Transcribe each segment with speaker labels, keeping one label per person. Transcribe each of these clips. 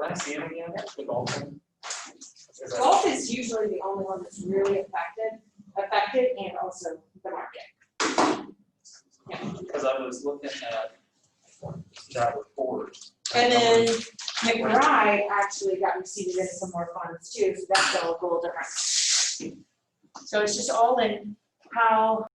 Speaker 1: Can I see it again? The golf one?
Speaker 2: Golf is usually the only one that's really affected and also the market.
Speaker 1: Because I was looking at that report.
Speaker 2: And then McBride actually got received into some more funds too, so that's a little different. So it's just all in how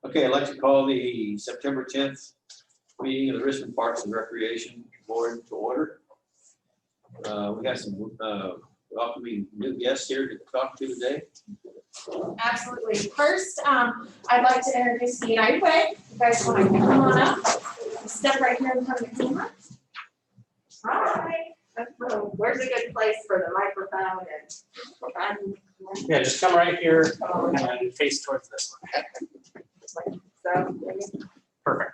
Speaker 3: Okay, I'd like to call the September 10th meeting of the Richmond Parks and Recreation Board to order. We got some welcoming new guests here to talk to today.
Speaker 2: Absolutely. First, I'd like to introduce the United Way. You guys want to come on up? Step right here in front of the camera. Hi. Where's a good place for the microphone and?
Speaker 1: Yeah, just come right here and face towards this one.
Speaker 2: So,
Speaker 1: Perfect.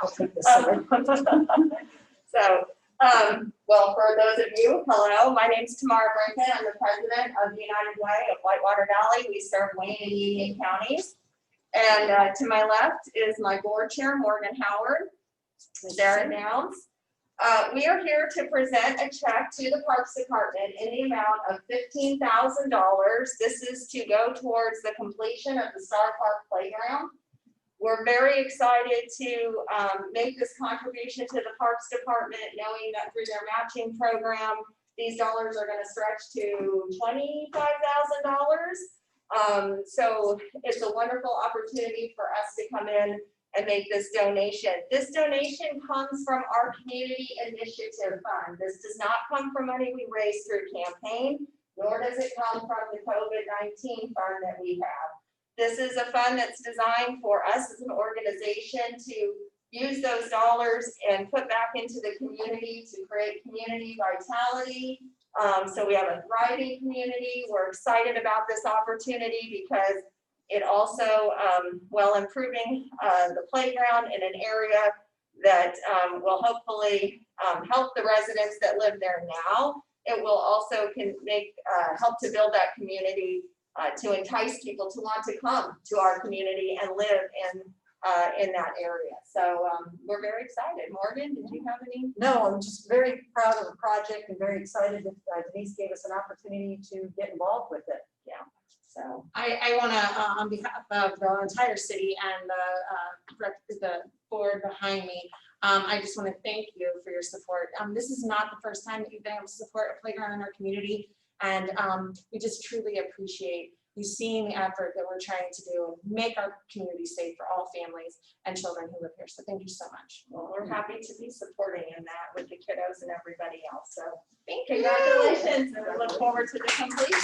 Speaker 2: I'll take this one. Well, for those of you, hello, my name's Tamara Brinken. I'm the president of the United Way of Whitewater Valley. We serve Wayne and Union counties. And to my left is my board chair, Morgan Howard. There it downs. We are here to present a check to the Parks Department in the amount of $15,000. This is to go towards the completion of the Star Park Playground. We're very excited to make this contribution to the Parks Department, knowing that through their matching program, these dollars are going to stretch to $25,000. So it's a wonderful opportunity for us to come in and make this donation. This donation comes from our Community Initiative Fund. This does not come from money we raise through campaign, nor does it come from the COVID-19 fund that we have. This is a fund that's designed for us as an organization to use those dollars and put back into the community to create community vitality. So we have a thriving community. We're excited about this opportunity because it also, while improving the playground in an area that will hopefully help the residents that live there now, it will also help to build that community to entice people to want to come to our community and live in that area. So we're very excited. Morgan, did you have any?
Speaker 4: No, I'm just very proud of the project and very excited that Denise gave us an opportunity to get involved with it.
Speaker 2: Yeah. So
Speaker 5: I want to, on behalf of the entire city and the board behind me, I just want to thank you for your support. This is not the first time that you've been able to support a playground in our community, and we just truly appreciate you seeing the effort that we're trying to do and make our community safe for all families and children who live here. So thank you so much.
Speaker 2: well, we're happy to be supporting in that with the kiddos and everybody else. So congratulations, and we look forward to the completion.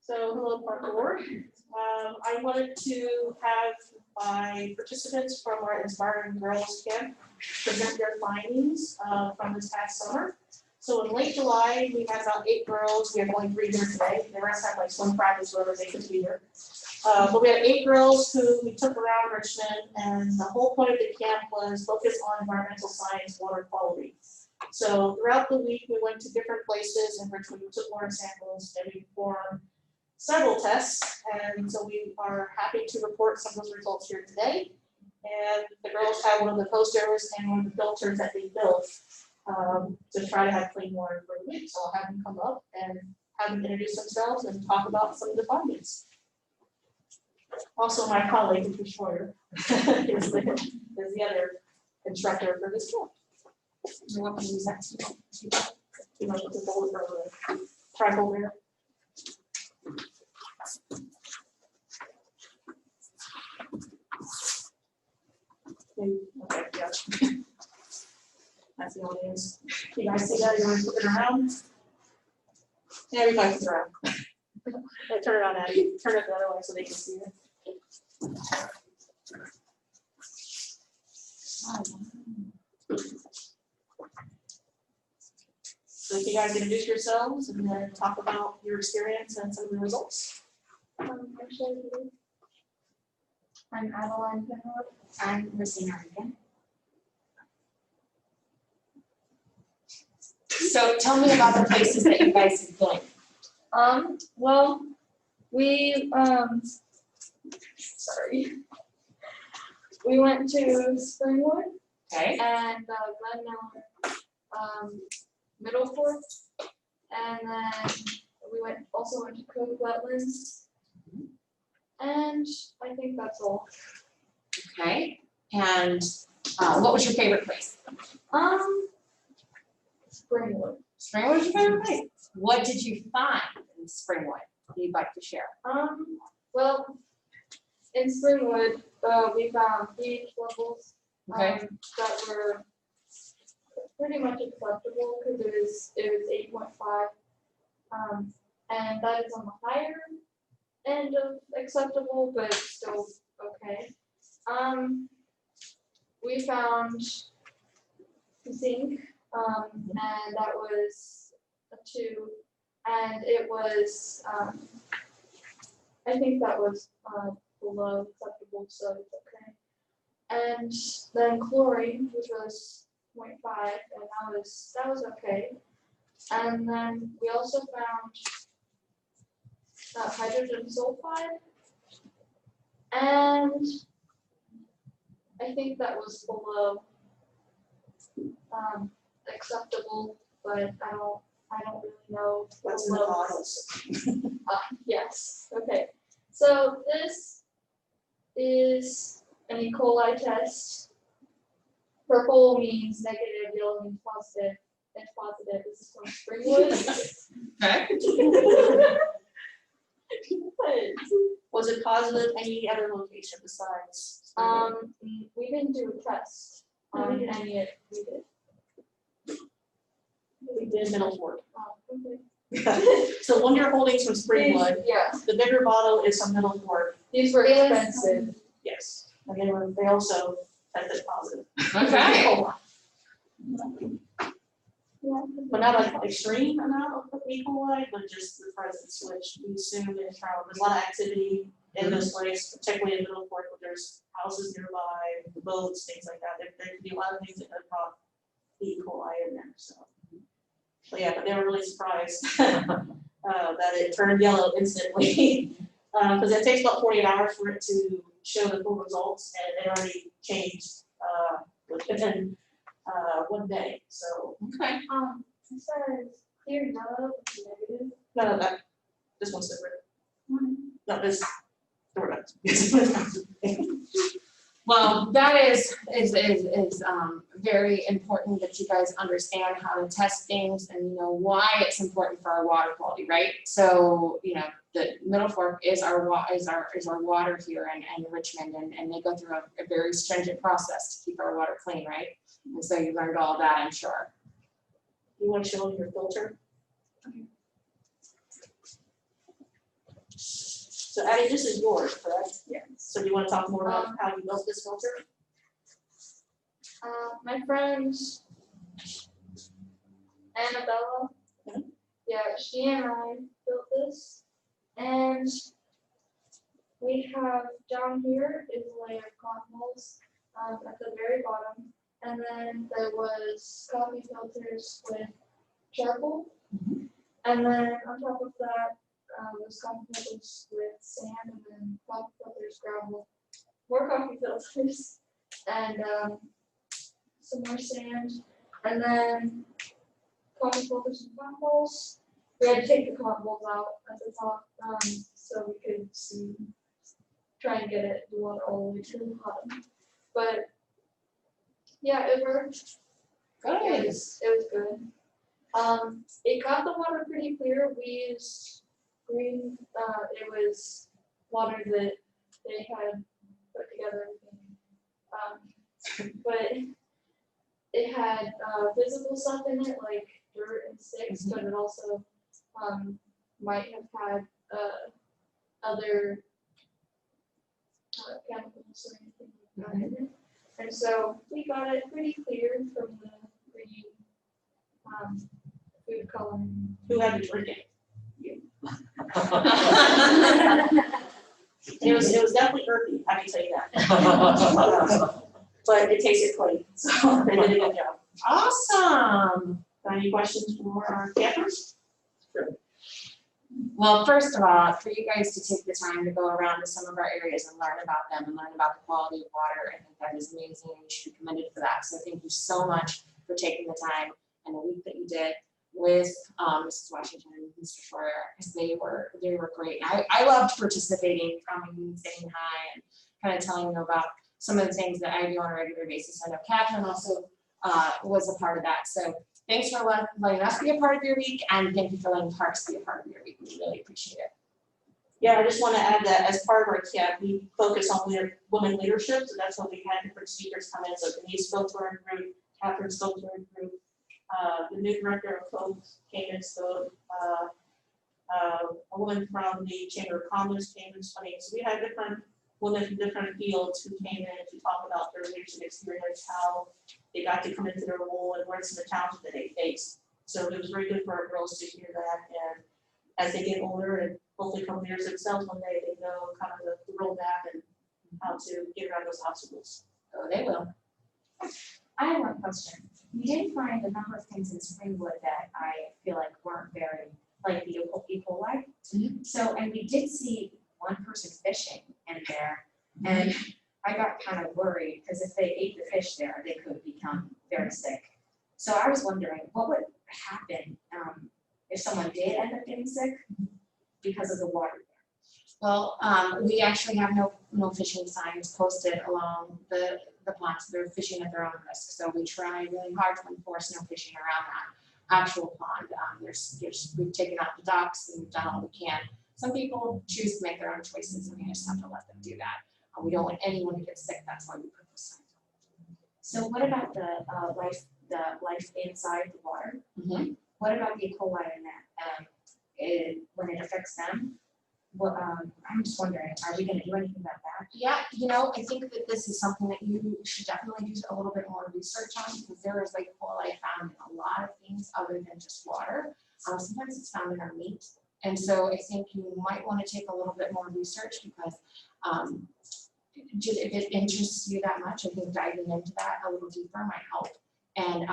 Speaker 6: So, hello, Park Board. I wanted to have my participants from our Inspiring Girls Camp present their findings from this past summer. So in late July, we had about 8 girls. We have only 3 here today. The rest have like swim practice, wherever they could be here. But we had 8 girls who we took around Richmond, and the whole point of the camp was focus on environmental science, water quality. So throughout the week, we went to different places in Richmond. We took water samples and we performed several tests. And so we are happy to report some of those results here today. And the girls have one of the posters and one of the filters that they built to try to have clean water for the week. So I'll have them come up and have them introduce themselves and talk about some of the findings. Also, my colleague, Patricia Schroeder, is the other instructor for this camp. You're welcome to use that. You know, with the bowl for the tribal there. Okay, yeah. That's the audience. You guys see that? You want to flip it around? Yeah, we can flip it around. Yeah, turn it on, Abby. Turn it the other way so they can see it. So if you guys introduce yourselves and then talk about your experience and some of the results.
Speaker 2: I'm Adeline Penrose. I'm Christina Regan. So tell me about the places that you guys have been.
Speaker 5: Well, we
Speaker 2: sorry. We went to Springwood
Speaker 5: Okay,
Speaker 2: and Glen Miller, Middle Fork. And then we also went to Cook Wetlands. And I think that's all.
Speaker 5: okay. And what was your favorite place?
Speaker 2: Springwood.
Speaker 5: Springwood was your favorite place. What did you find in Springwood that you'd like to share?
Speaker 2: Well, in Springwood, we found pH levels
Speaker 5: Okay.
Speaker 2: that were pretty much acceptable because it was 8.5. And that is on the higher end of acceptable, but still okay. We found zinc, and that was a 2, and it was, I think that was below acceptable, so it's okay. And then chlorine, which was 0.5, and that was okay. And then we also found hydrogen sulfide, and I think that was below acceptable, but I don't really know.
Speaker 6: What's in the
Speaker 2: below.
Speaker 6: bottles?
Speaker 2: Yes, okay. So this is an E. coli test. Purple means negative, yellow means positive, and positive. This is from Springwood.
Speaker 5: Okay.
Speaker 6: Was it positive any other location besides?
Speaker 2: We didn't do a test on any of we did.
Speaker 6: We did Middle Fork.
Speaker 2: Oh, okay.
Speaker 6: So one you're holding from Springwood,
Speaker 2: Yeah,
Speaker 6: the bigger bottle is from Middle Fork,
Speaker 2: these were expensive.
Speaker 6: yes. And they also tested positive.
Speaker 5: Okay.
Speaker 2: Yeah.
Speaker 6: But not like extreme amount of E. coli, but just the presence, which we assume is from, there's a lot of activity in this place, particularly in Middle Fork, where there's houses nearby, boats, things like that. There could be a lot of things that have brought E. coli in there, so. But yeah, but they were really surprised that it turned yellow instantly. Because it takes about 48 hours for it to show the full results, and it already changed within 1 day, so.
Speaker 5: Okay.
Speaker 2: It says clear yellow, negative.
Speaker 6: No, that, this one's different. No, this,
Speaker 5: Well, that is very important that you guys understand how to test things and why it's important for our water quality, right? So, the Middle Fork is our water here in Richmond, and they go through a very stringent process to keep our water clean, right? And so you learned all that, I'm sure.
Speaker 6: You want to show them your filter? So Addie, this is yours, correct?
Speaker 2: Yes.
Speaker 6: So do you want to talk more about how you built this filter?
Speaker 2: My friend Annabella, yeah, she and I built this, and we have down here is a layer of cotton balls at the very bottom, and then there was coffee filters with charcoal, and then on top of that was coffee filters with sand, and then coffee filters, gravel, more coffee filters, and some more sand, and then cotton filters and cotton balls. We had to take the cotton balls out at the top, so we could see, try and get the water all the way to the bottom. But yeah, it worked. It was good. It got the water pretty clear. We used green. It was water that they had put together. But it had visible stuff in it, like dirt and sticks, but it also might have had other chemicals or anything like that in it. And so we got it pretty clear from the green food coloring.
Speaker 6: Who had to drink it? It was definitely earthy, I can tell you that. But it tasted clean, so they did a good job.
Speaker 5: Awesome.
Speaker 6: Any questions for our campers?
Speaker 5: Well, first of all, for you guys to take the time to go around to some of our areas and learn about them and learn about the quality of water, I think that is amazing and you should be commended for that. So thank you so much for taking the time and the week that you did with Mrs. Washington and Mr. Schroyer, because they were great. I loved participating, coming and saying hi and kind of telling them about some of the things that I do on a regular basis. I know Catherine also was a part of that. So thanks for letting us be a part of your week, and thank you for letting Parks be a part of your week. We really appreciate it.
Speaker 6: Yeah, I just want to add that as part of our camp, we focus on women leadership, so that's why we had different speakers come in. So Denise spoke to our group, Catherine spoke to our group, the new director of folks came and spoke, a woman from the Chamber of Commerce came and spoke. So we had different women from different fields who came in to talk about their leadership experience, how they got to come into their role and what some of the challenges that they face. So it was very good for our girls to hear that, and as they get older and hopefully become leaders themselves one day, they know kind of the roadmap and how to get around those obstacles.
Speaker 5: So they will.
Speaker 7: I have one question. We did find a number of things in Springwood that I feel like weren't very, like the E. coli. So, and we did see one person fishing in there, and I got kind of worried because if they ate the fish there, they could become very sick. So I was wondering what would happen if someone did end up getting sick because of the water there.
Speaker 5: Well, we actually have no fishing signs posted along the ponds. They're fishing at their own risk. So we try really hard to enforce no fishing around that actual pond. We've taken out the docks and we've done all we can. Some people choose to make their own choices, and we just have to let them do that. We don't want anyone to get sick. That's why we put those signs.
Speaker 7: So what about the life inside the water? What about the E. coli in that? When it affects them? Well, I'm just wondering, are we going to do anything about that?
Speaker 5: Yeah, I think that this is something that you should definitely do a little bit more research on, because there is like coli found in a lot of things other than just water. Sometimes it's found in our meat. And so I think you might want to take a little bit more research, because if it interests you that much, I think diving into that a little deeper might help. And,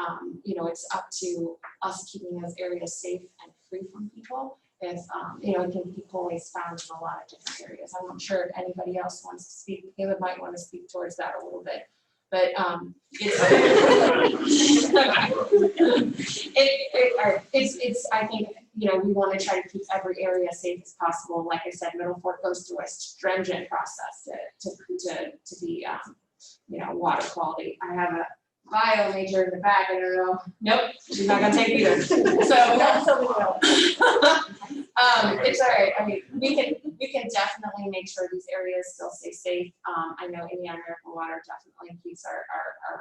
Speaker 5: it's up to us keeping those areas safe and free from people. If, I think E. coli is found in a lot of different areas. I'm not sure if anybody else wants to speak. Caleb might want to speak towards that a little bit. But it's I think, we want to try to keep every area safe as possible. Like I said, Middle Fork goes through a stringent process to be, water quality. I have a bio major in the back. I don't know. Nope, she's not gonna take it either. So it's all right. I mean, we can definitely make sure these areas still stay safe. I know Indiana American Water definitely keeps our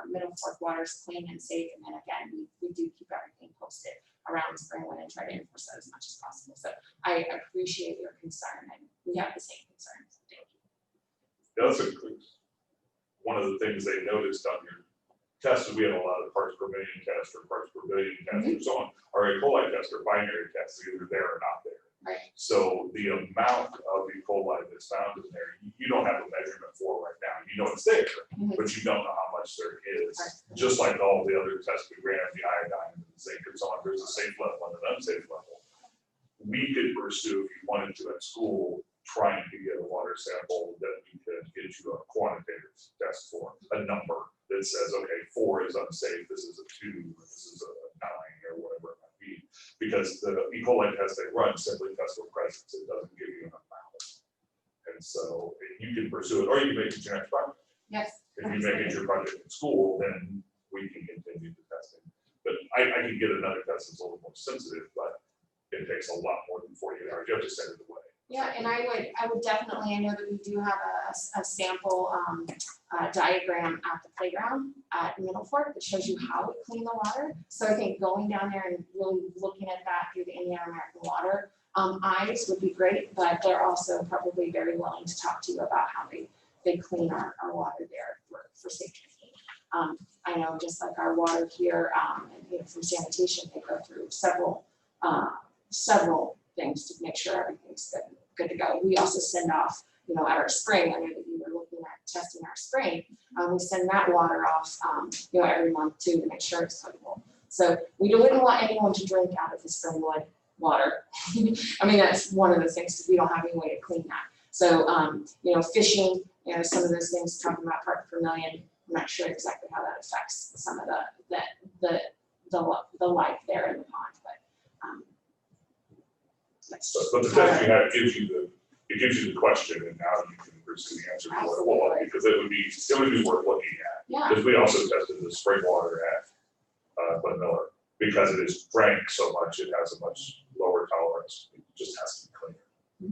Speaker 5: Middle Fork waters clean and safe. And then again, we do keep everything posted around Springwood and try to enforce that as much as possible. So I appreciate your concern, and we have the same concerns. Thank you.
Speaker 8: That's one of the things they noticed on your tests. We had a lot of parts per million tests or parts per billion tests and so on. Our E. coli tests are binary tests, either there or not there.
Speaker 5: Right.
Speaker 8: So the amount of E. coli that's found in there, you don't have a measurement for right now. You know it's there, but you don't know how much there is.
Speaker 5: Right.
Speaker 8: Just like all the other tests we ran, the iodine and the zinc and so on, there's a safe level and an unsafe level. We could pursue, if you wanted to at school, trying to get a water sample that we could get you a quantitative test for, a number that says, okay, 4 is unsafe, this is a 2, this is a 9, or whatever it might be. Because the E. coli test they run simply tests for presence, it doesn't give you an amount. And so you can pursue it, or you can make it your next project.
Speaker 5: Yes.
Speaker 8: If you make it your project in school, then we can continue the testing. But I can get another test that's a little more sensitive, but it takes a lot more than 48 hours. You have to send it away.
Speaker 5: Yeah, and I would definitely, I know that we do have a sample diagram at the playground at Middle Fork that shows you how to clean the water. So I think going down there and really looking at that through the Indiana American Water eyes would be great, but they're also probably very willing to talk to you about how they clean our water there for safe drinking. I know just like our water here, from sanitation, they go through several things to make sure everything's good to go. We also send off, at our spring, I know that you were looking at testing our spring, we send that water off, every month too, to make sure it's potable. So we wouldn't want anyone to drink out of the Springwood water. I mean, that's one of the things, because we don't have any way to clean that. So, you know, fishing, you know, some of those things talking about part per million, I'm not sure exactly how that affects some of the life there in the pond, but, that's.
Speaker 8: But the test you have gives you the question, and now you can pursue the answer for it, well, because it would be worth looking at.
Speaker 5: Yeah,
Speaker 8: Because we also tested the spring water at Glen Miller, because it is drank so much, it has a much lower tolerance, it just has to be cleaner,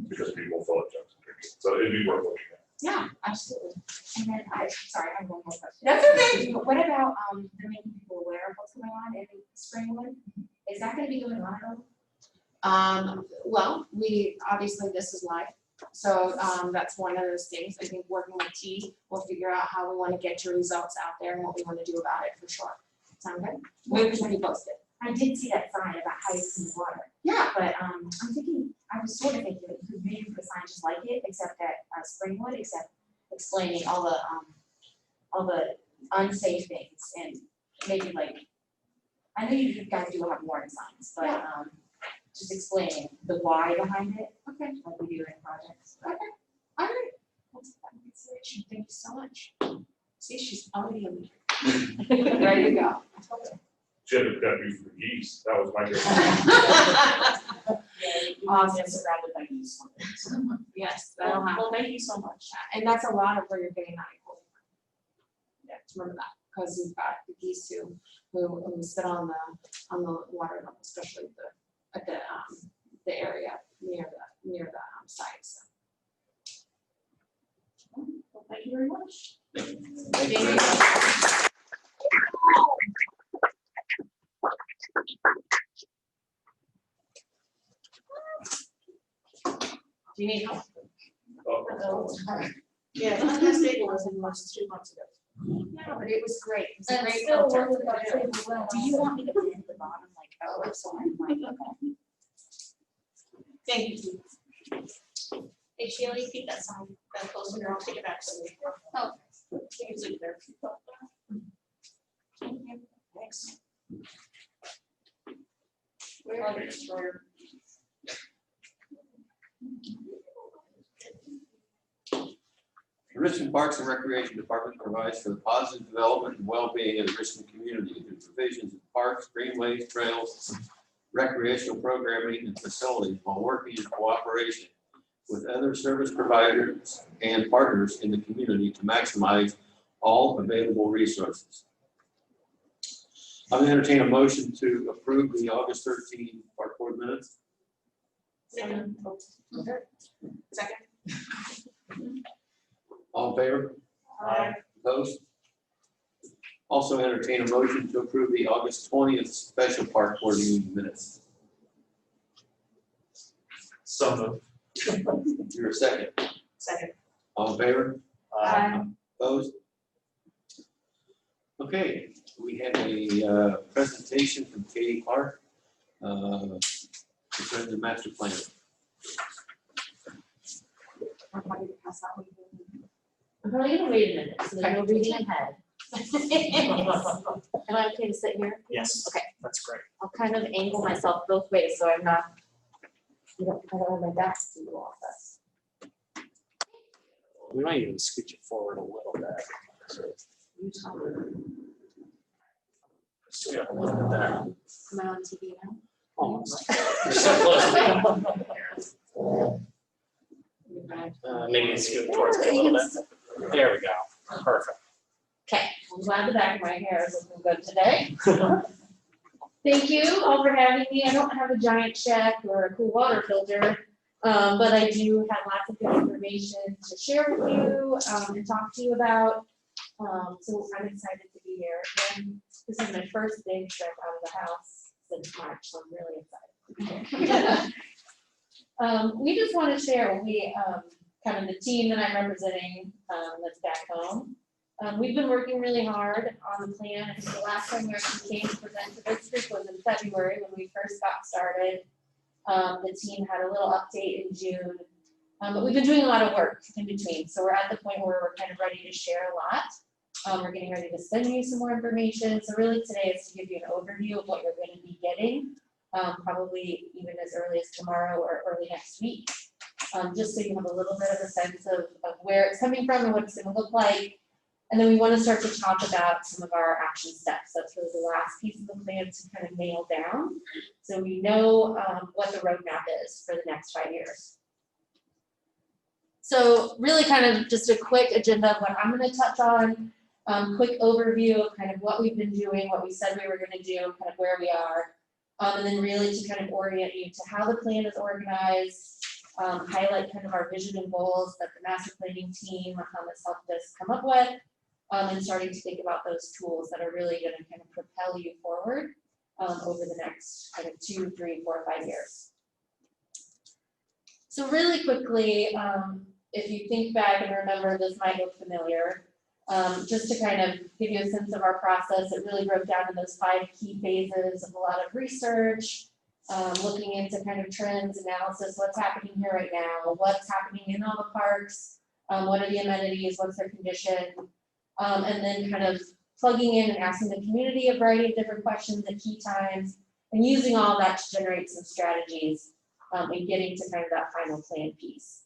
Speaker 8: because people fill it jugs and drink it, so it'd be worth looking at.
Speaker 5: yeah, absolutely.
Speaker 7: And then sorry, I have one more question.
Speaker 5: That's okay.
Speaker 7: What about, the making people aware of what's going on in Springwood? Is that gonna be going on at all?
Speaker 5: Well, obviously this is live, so, that's one of those things. I think working with T, we'll figure out how we want to get your results out there and what we want to do about it for sure. Sound good? We'll keep you posted.
Speaker 7: I did see that sign about how you clean the water,
Speaker 5: Yeah,
Speaker 7: but, I'm thinking, I was sort of thinking that you could maybe put a sign just like it, except at Springwood, except explaining all the unsafe things and maybe like, I know you guys do have warning signs, but,
Speaker 5: Yeah.
Speaker 7: just explaining the why behind it,
Speaker 5: okay,
Speaker 7: like we do in projects.
Speaker 5: all right. That's a consideration. Thank you so much. See, she's already in there. Ready to go.
Speaker 8: Jim, if that be for the geese, that was my great.
Speaker 5: Awesome.
Speaker 6: Surrounded by geese.
Speaker 5: Yes, that'll happen.
Speaker 6: Well, thank you so much.
Speaker 5: And that's a lot of where you're getting that equal. Yeah, remember that, because you've got the geese who sit on the water level, especially at the area near the sites.
Speaker 6: Well, thank you very much.
Speaker 3: Thank you.
Speaker 5: Do you need help?
Speaker 6: Yeah, the last table was in March 2 months ago.
Speaker 5: Yeah, but it was great. It was a
Speaker 2: And
Speaker 5: great
Speaker 2: still
Speaker 5: filter.
Speaker 2: working on it.
Speaker 7: Do you want me to put it at the bottom, like, oh, so I'm like, okay.
Speaker 5: Thank you.
Speaker 6: Hey, Sheila, you keep that sign that close and I'll take it back. Oh. You can leave it there. Thanks. Where are you, Troyer?
Speaker 3: The Richmond Parks and Recreation Department provides for the positive development and well-being of the Richmond community through provisions of parks, greenways, trails, recreational programming, and facilities while working in cooperation with other service providers and partners in the community to maximize all available resources. I'm going to entertain a motion to approve the August 13 park board minutes.
Speaker 6: Second.
Speaker 3: All in favor? Opposed? Also entertain a motion to approve the August 20th special park board meeting minutes.
Speaker 1: So
Speaker 3: You're a second.
Speaker 6: Second.
Speaker 3: All in favor?
Speaker 1: moved.
Speaker 3: Opposed? Okay, we have a presentation from Katie Clark, concerning the master plan.
Speaker 5: I'm happy to pass that one.
Speaker 9: I'm probably gonna wait a minute, so there's no reading ahead. Am I okay to sit here?
Speaker 1: Yes.
Speaker 9: Okay.
Speaker 1: That's great.
Speaker 9: I'll kind of angle myself both ways, so I'm not, I don't have my back to you all this.
Speaker 1: We might even scooch it forward a little bit.
Speaker 9: You tell me.
Speaker 1: So we have a little bit there.
Speaker 9: Am I on TV now?
Speaker 1: Almost. You're so close. Maybe scoot towards me a little bit. There we go. Perfect.
Speaker 9: Okay, I'm glad the back of my hair is looking good today. Thank you all for having me. I don't have a giant check or a cool water filter, but I do have lots of good information to share with you and talk to you about. So I'm excited to be here. And this is my first big trip out of the house since March, so I'm really excited. We just want to share, kind of the team that I'm representing that's back home. We've been working really hard on the plan. I think the last time we actually came to present to this group was in February when we first got started. The team had a little update in June. But we've been doing a lot of work in between. So we're at the point where we're kind of ready to share a lot. We're getting ready to send you some more information. So really today is to give you an overview of what you're going to be getting. probably even as early as tomorrow or early next week. Just so you have a little bit of a sense of where it's coming from and what it's gonna look like. And then we want to start to talk about some of our action steps. That's really the last piece of the plan to kind of nail down. So we know what the roadmap is for the next 5 years. So really kind of just a quick agenda of what I'm going to touch on, quick overview of kind of what we've been doing, what we said we were going to do, kind of where we are, and then really to kind of orient you to how the plan is organized, highlight kind of our vision and goals that the master planning team has helped us come up with, and starting to think about those tools that are really going to kind of propel you forward over the next kind of 2, 3, 4, 5 years. So really quickly, if you think back and remember, this might look familiar, just to kind of give you a sense of our process, it really broke down to those 5 key phases of a lot of research, looking into kind of trends, analysis, what's happening here right now, what's happening in all the parks, what are the amenities, what's their condition, and then kind of plugging in and asking the community a variety of different questions at key times, and using all that to generate some strategies and getting to kind of that final plan piece.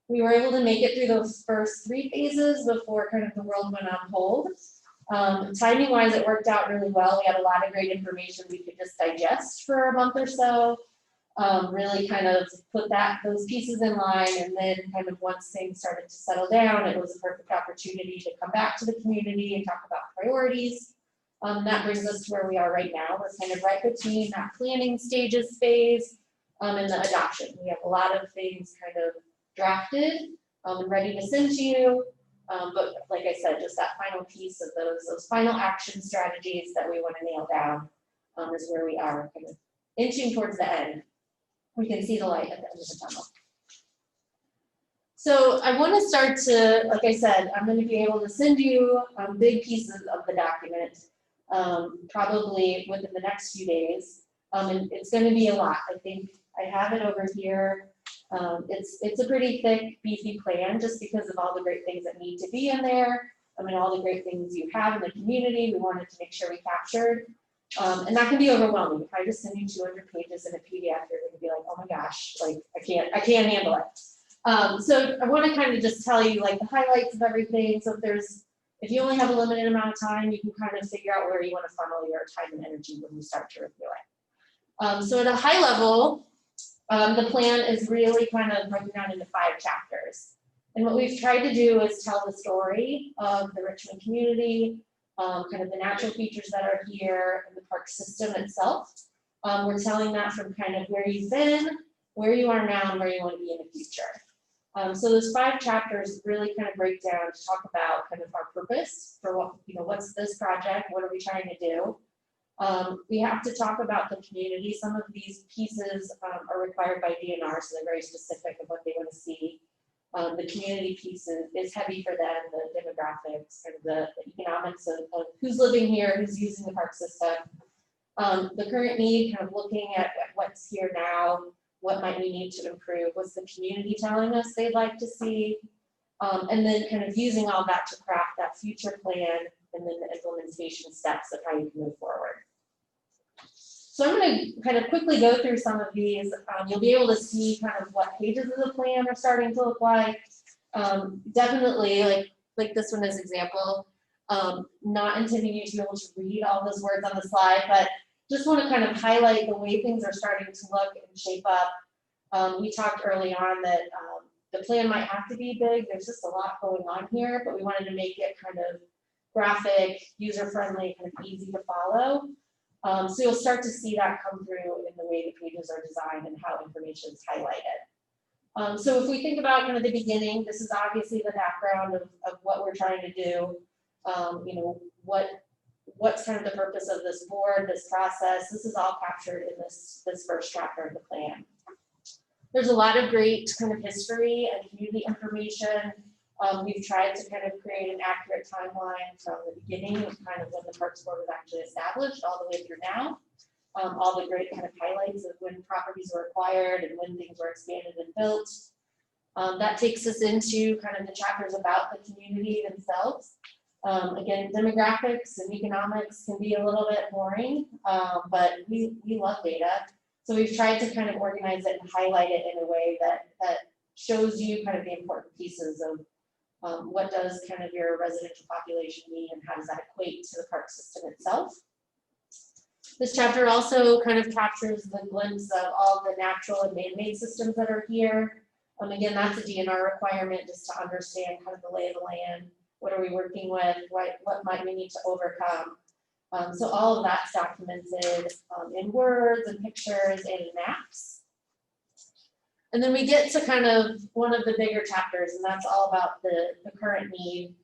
Speaker 9: We were able to make it through those first 3 phases before kind of the world went on hold. Timing wise, it worked out really well. We had a lot of great information we could just digest for a month or so. Really kind of put those pieces in line, and then kind of once things started to settle down, it was a perfect opportunity to come back to the community and talk about priorities. That brings us to where we are right now. We're kind of right between that planning stages phase and the adoption. We have a lot of things kind of drafted and ready to send to you. But like I said, just that final piece of those final action strategies that we want to nail down is where we are kind of inching towards the end. We can see the light at the end of the tunnel. So I want to start to, like I said, I'm going to be able to send you big pieces of the document probably within the next few days. And it's going to be a lot. I think I have it over here. It's a pretty thick, beefy plan just because of all the great things that need to be in there. I mean, all the great things you have in the community, we wanted to make sure we captured. And that can be overwhelming. If I just send you 200 pages in a PDF, you're going to be like, oh my gosh, like I can't handle it. So I want to kind of just tell you like the highlights of everything. So if you only have a limited amount of time, you can kind of figure out where you want to funnel your time and energy when you start to review it. So at a high level, the plan is really kind of broken down into 5 chapters. And what we've tried to do is tell the story of the Richmond community, kind of the natural features that are here and the park system itself. We're telling that from kind of where you've been, where you are now, and where you want to be in the future. So those 5 chapters really kind of break down to talk about kind of our purpose for what's this project, what are we trying to do. We have to talk about the community. Some of these pieces are required by DNR, so they're very specific of what they want to see. The community piece is heavy for them, the demographics, and the economics of who's living here, who's using the park system. The current need, kind of looking at what's here now, what might we need to improve, what's the community telling us they'd like to see, and then kind of using all that to craft that future plan and then the implementation steps of how you can move forward. So I'm going to kind of quickly go through some of these. You'll be able to see kind of what pages of the plan are starting to look like. Definitely like this one as example, not intending you to be able to read all those words on the slide, but just want to kind of highlight the way things are starting to look and shape up. We talked early on that the plan might have to be big. There's just a lot going on here, but we wanted to make it kind of graphic, user-friendly, kind of easy to follow. So you'll start to see that come through in the way the pages are designed and how information is highlighted. So if we think about kind of the beginning, this is obviously the background of what we're trying to do. What's kind of the purpose of this board, this process. This is all captured in this first chapter of the plan. There's a lot of great kind of history and community information. We've tried to kind of create an accurate timeline from the beginning of kind of when the Parks Board was actually established all the way through now. All the great kind of highlights of when properties were acquired and when things were expanded and built. That takes us into kind of the chapters about the community themselves. Again, demographics and economics can be a little bit boring, but we love data.
Speaker 5: So we've tried to kind of organize it and highlight it in a way that shows you kind of the important pieces of what does kind of your residential population need and how does that equate to the park system itself. This chapter also kind of captures the glimpse of all the natural and man-made systems that are here. Again, that's a DNR requirement just to understand kind of the lay of the land. What are we working with? What might we need to overcome? So all of that's documented in words and pictures and in maps. And then we get to kind of one of the bigger chapters, and that's all about the current need,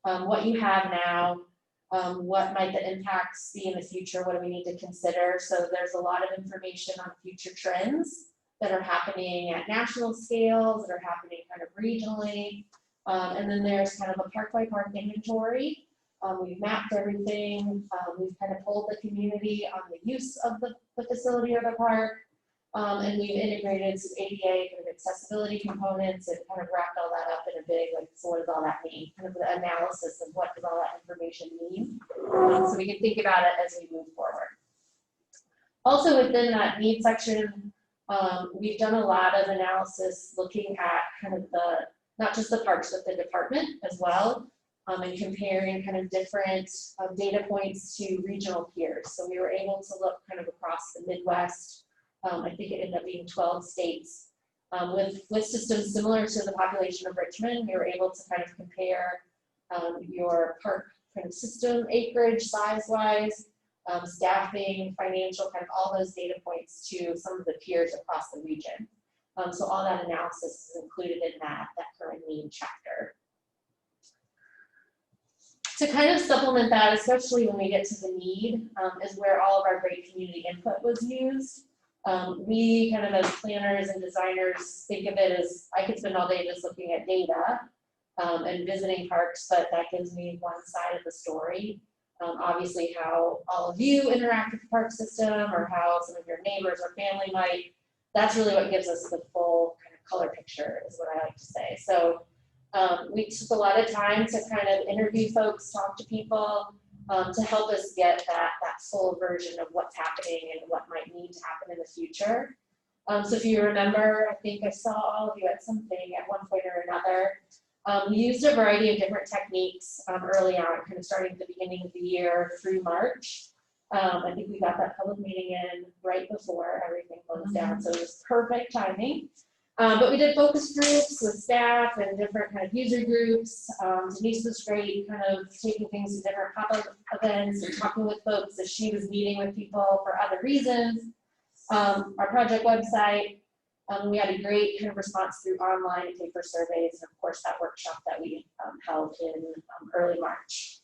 Speaker 5: what you have now, what might the impacts be in the future, what do we need to consider. So there's a lot of information on future trends that are happening at national scales, that are happening kind of regionally. And then there's kind of a park by park inventory. We've mapped everything. We've kind of polled the community on the use of the facility or the park. And we've integrated some ADA kind of accessibility components and kind of wrapped all that up in a big, like, so what does all that mean? Kind of the analysis of what does all that information mean? So we can think about it as we move forward. Also within that need section, we've done a lot of analysis looking at kind of not just the parks, but the department as well, and comparing kind of different data points to regional peers. So we were able to look kind of across the Midwest. I think it ended up being 12 states with systems similar to the population of Richmond. We were able to kind of compare your park kind of system acreage size-wise, staffing, financial, kind of all those data points to some of the peers across the region. So all that analysis is included in that current need chapter. To kind of supplement that, especially when we get to the need, is where all of our great community input was used. We kind of as planners and designers think of it as, I could spend all day just looking at data and visiting parks, but that gives me one side of the story. Obviously how all of you interact with the park system or how some of your neighbors or family might, that's really what gives us the full kind of color picture is what I like to say. So we took a lot of time to kind of interview folks, talk to people, to help us get that full version of what's happening and what might need to happen in the future. So if you remember, I think I saw all of you at something at one point or another. We used a variety of different techniques early on, kind of starting at the beginning of the year through March. I think we got that public meeting in right before everything closed down, so it was perfect timing. But we did focus groups with staff and different kind of user groups. Denise was great, kind of taking things to different pop-up events and talking with folks as she was meeting with people for other reasons. Our project website, we had a great kind of response through online and paper surveys, and of course that workshop that we held in early March.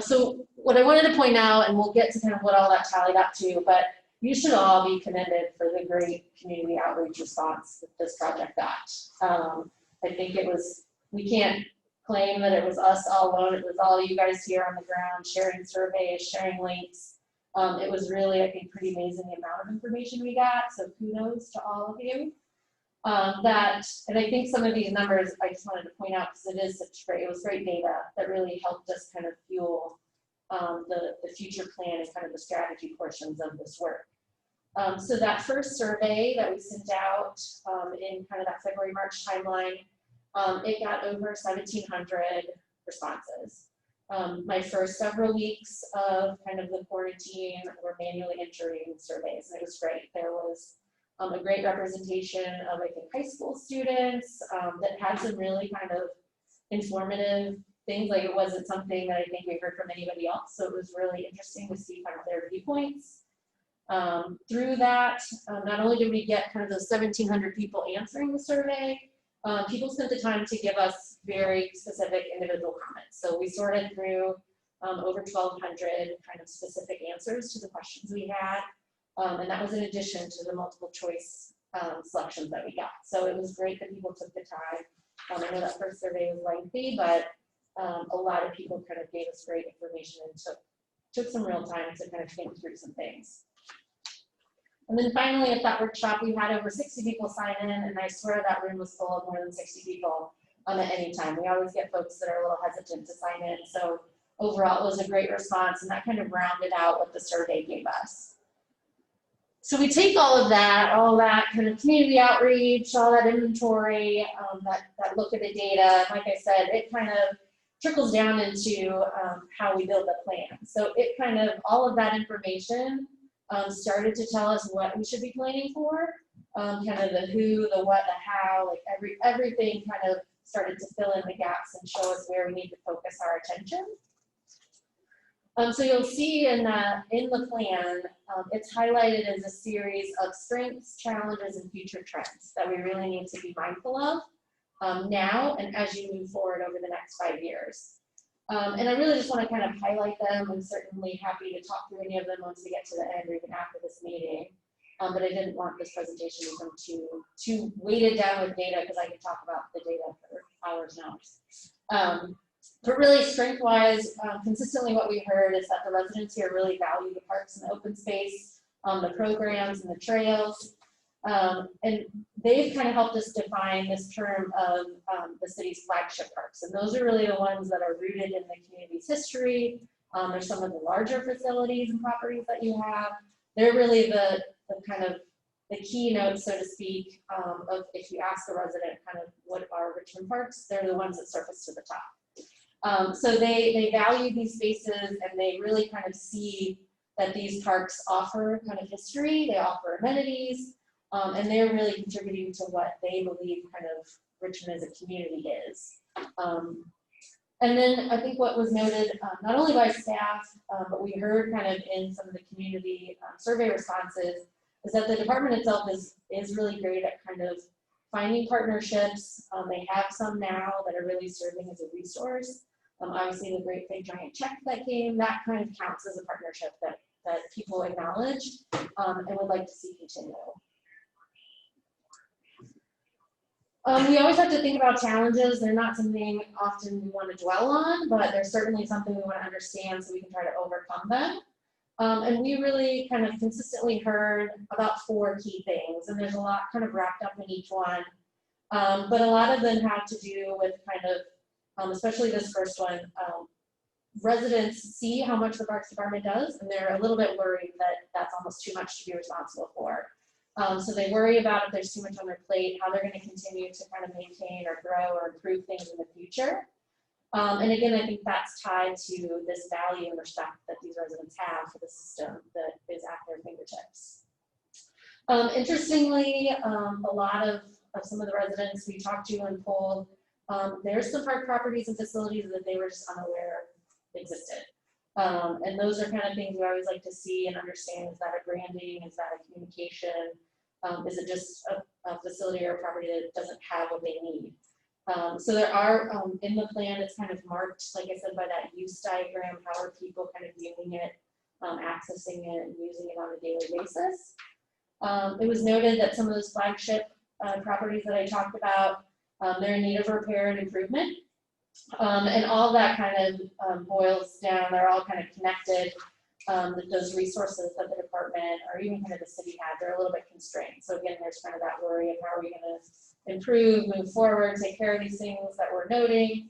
Speaker 5: So what I wanted to point out, and we'll get to kind of what all that tallied up to, but you should all be commended for the great community outreach response that this project got. I think it was, we can't claim that it was us all alone. It was all you guys here on the ground sharing surveys, sharing links. It was really, I think, pretty amazing the amount of information we got. So kudos to all of you. And I think some of these numbers I just wanted to point out because it is such great, it was great data that really helped us kind of fuel the future plan and kind of the strategy portions of this work. So that first survey that we sent out in kind of that February, March timeline, it got over 1,700 responses. My first several weeks of kind of the quarantine were manually entering surveys, and it was great. There was a great representation of, I think, high school students that had some really kind of informative things. Like it wasn't something that I think we heard from anybody else. So it was really interesting to see kind of their viewpoints. Through that, not only did we get kind of those 1,700 people answering the survey, people spent the time to give us very specific individual comments. So we sorted through over 1,200 kind of specific answers to the questions we had. And that was in addition to the multiple choice selections that we got. So it was great that people took the time. I know that first survey was lengthy, but a lot of people kind of gave us great information and took some real time to kind of think through some things. And then finally at that workshop, we had over 60 people sign in, and I swear that room was full of more than 60 people at any time. We always get folks that are a little hesitant to sign in. So overall, it was a great response, and that kind of rounded out what the survey gave us.
Speaker 9: So we take all that kind of community outreach, all that inventory, that look at the data. Like I said, it kind of trickles down into how we build the plan. So it kind of, all of that information started to tell us what we should be planning for, kind of the who, the what, the how, like everything kind of started to fill in the gaps and show us where we need to focus our attention. So you'll see in the plan, it's highlighted as a series of strengths, challenges, and future trends that we really need to be mindful of now and as you move forward over the next 5 years. And I really just want to kind of highlight them. I'm certainly happy to talk through any of them once we get to the end or even after this meeting. But I didn't want this presentation to become too weighted down with data because I could talk about the data for hours and hours. But really, strength-wise, consistently what we heard is that the residents here really value the parks and the open space, the programs and the trails. And they've kind of helped us define this term of the city's flagship parks. And those are really the ones that are rooted in the community's history. There's some of the larger facilities and properties that you have. They're really the kind of the keynote, so to speak, of if you ask a resident kind of what are Richmond parks, they're the ones that surface to the top. So they value these spaces and they really kind of see that these parks offer kind of history, they offer amenities, and they're really contributing to what they believe kind of Richmond as a community is. And then I think what was noted, not only by staff, but we heard kind of in some of the community survey responses, is that the department itself is really great at kind of finding partnerships. They have some now that are really serving as a resource. Obviously the Great Big Giant Check that came, that kind of counts as a partnership that people acknowledge and would like to see continue. We always have to think about challenges. They're not something often we want to dwell on, but they're certainly something we want to understand so we can try to overcome them. And we really kind of consistently heard about 4 key things, and there's a lot kind of wrapped up in each one. But a lot of them have to do with kind of, especially this first one, residents see how much the Parks Department does, and they're a little bit worried that that's almost too much to be responsible for. So they worry about if there's too much on their plate, how they're going to continue to kind of maintain or grow or improve things in the future. And again, I think that's tied to this value and respect that these residents have for the system that is at their fingertips. Interestingly, a lot of some of the residents we talked to and polled, there's some park properties and facilities that they were just unaware existed. And those are kind of things we always like to see and understand. Is that a branding? Is that a communication? Is it just a facility or a property that doesn't have what they need? So there are, in the plan, it's kind of marked, like I said, by that use diagram, how are people kind of viewing it, accessing it, and using it on a daily basis. It was noted that some of those flagship properties that I talked about, they're in need of repair and improvement. And all that kind of boils down, they're all kind of connected. Those resources that the department or even kind of the city had, they're a little bit constrained. So again, there's kind of that worry of how are we going to improve, move forward, take care of these things that we're noting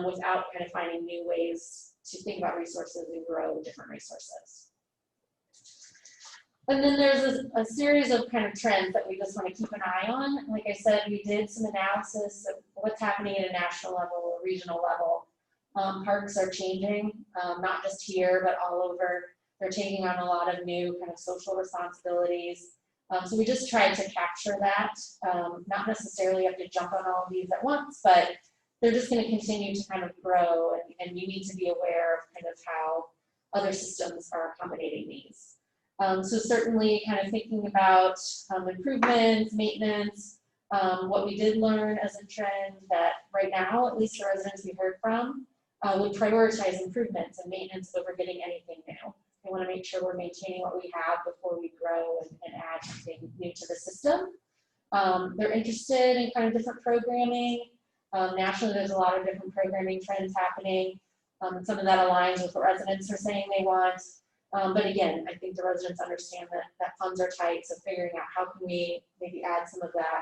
Speaker 9: without kind of finding new ways to think about resources and grow different resources. And then there's a series of kind of trends that we just want to keep an eye on. Like I said, we did some analysis of what's happening at a national level, a regional level. Parks are changing, not just here, but all over. They're taking on a lot of new kind of social responsibilities. So we just tried to capture that. Not necessarily have to jump on all of these at once, but they're just going to continue to kind of grow, and you need to be aware of kind of how other systems are accommodating these. So certainly kind of thinking about improvements, maintenance, what we did learn as a trend that right now, at least the residents we heard from, would prioritize improvements and maintenance over getting anything new. We want to make sure we're maintaining what we have before we grow and add something new to the system. They're interested in kind of different programming. Nationally, there's a lot of different programming trends happening. Some of that aligns with what residents are saying they want. But again, I think the residents understand that funds are tight, so figuring out how can we maybe add some of that,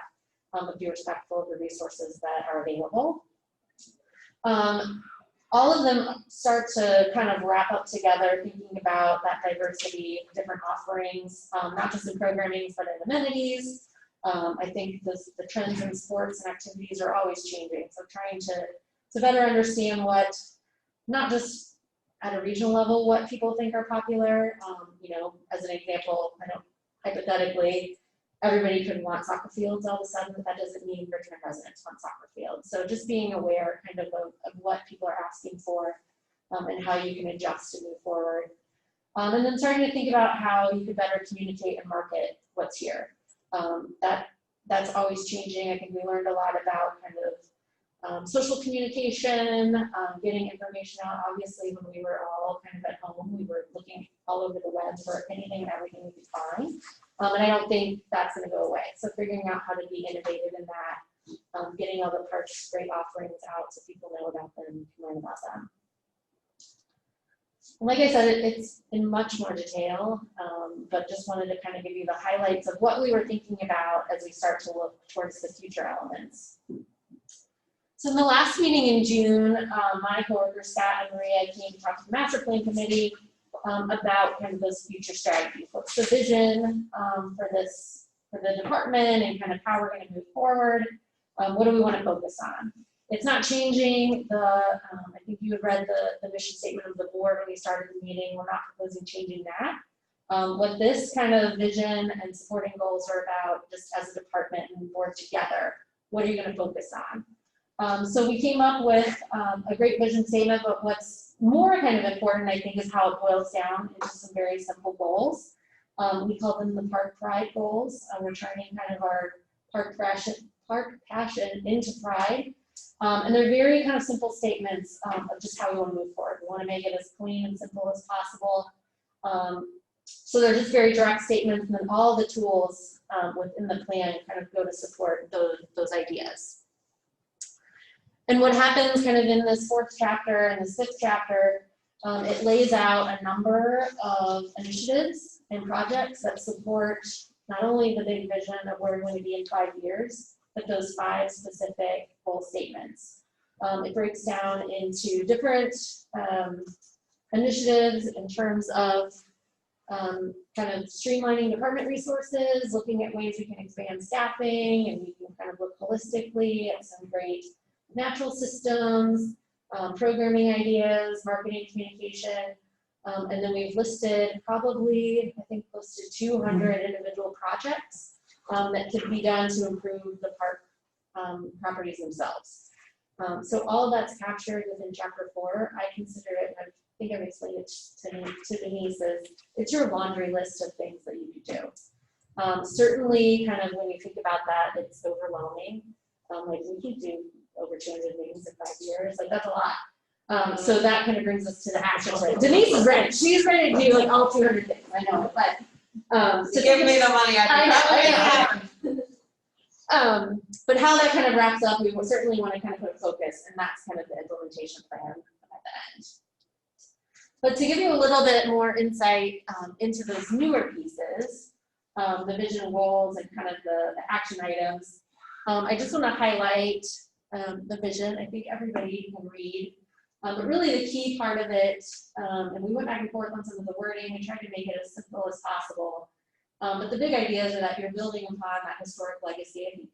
Speaker 9: but be respectful of the resources that are available.
Speaker 5: all of them start to kind of wrap up together, thinking about that diversity, different offerings, not just in programming, but in amenities. I think the trends in sports and activities are always changing. So trying to better understand what, not just at a regional level, what people think are popular. You know, as an example, I don't, hypothetically, everybody could want soccer fields all of a sudden, but that doesn't mean Richmond residents want soccer fields. So just being aware kind of what people are asking for and how you can adjust to move forward. And then starting to think about how you could better communicate and market what's here. That's always changing. I think we learned a lot about kind of social communication, getting information out. Obviously, when we were all kind of at home, we were looking all over the web for anything and everything we could find. And I don't think that's going to go away. So figuring out how to be innovative in that, getting all the parks, great offerings out so people know about them and can learn about them. Like I said, it's in much more detail, but just wanted to kind of give you the highlights of what we were thinking about as we start to look towards the future elements. So in the last meeting in June, my coworker Scott and Maria came to talk to the master plan committee about kind of those future strategies. What's the vision for the department and kind of how we're going to move forward? What do we want to focus on? It's not changing the, I think you had read the mission statement of the board when we started the meeting. We're not proposing changing that. What this kind of vision and supporting goals are about, just as a department and board together, what are you going to focus on? So we came up with a great vision statement, but what's more kind of important, I think, is how it boils down into some very simple goals. We call them the Park Pride goals. We're turning kind of our park passion into pride. And they're very kind of simple statements of just how we want to move forward. We want to make it as clean and simple as possible. So they're just very direct statements, and then all the tools within the plan kind of go to support those ideas. And what happens kind of in this 4th chapter and the 6th chapter, it lays out a number of initiatives and projects that support not only the big vision of where we're going to be in 5 years, but those 5 specific goal statements. It breaks down into different initiatives in terms of kind of streamlining department resources, looking at ways we can expand staffing, and we can kind of look holistically at some great natural systems, programming ideas, marketing communication, and then we've listed probably, I think, close to 200 individual projects that could be done to improve the park properties themselves. So all of that's captured within chapter 4. I consider it, and I think I've explained it to Denise, it's your laundry list of things that you could do. Certainly, kind of when you think about that, it's overwhelming. Like we could do over 200 things in 5 years, like that's a lot. So that kind of brings us to the action plan. Denise is ready. She's ready to do like all 200 things. I know, but
Speaker 10: To give me the money,
Speaker 5: I know. But how that kind of wraps up, we will certainly want to kind of put a focus, and that's kind of the implementation plan at the end. But to give you a little bit more insight into those newer pieces, the vision goals and kind of the action items, I just want to highlight the vision. I think everybody can read. But really the key part of it, and we went back and forth on some of the wording, we tried to make it as simple as possible. But the big ideas are that you're building upon that historic legacy. I think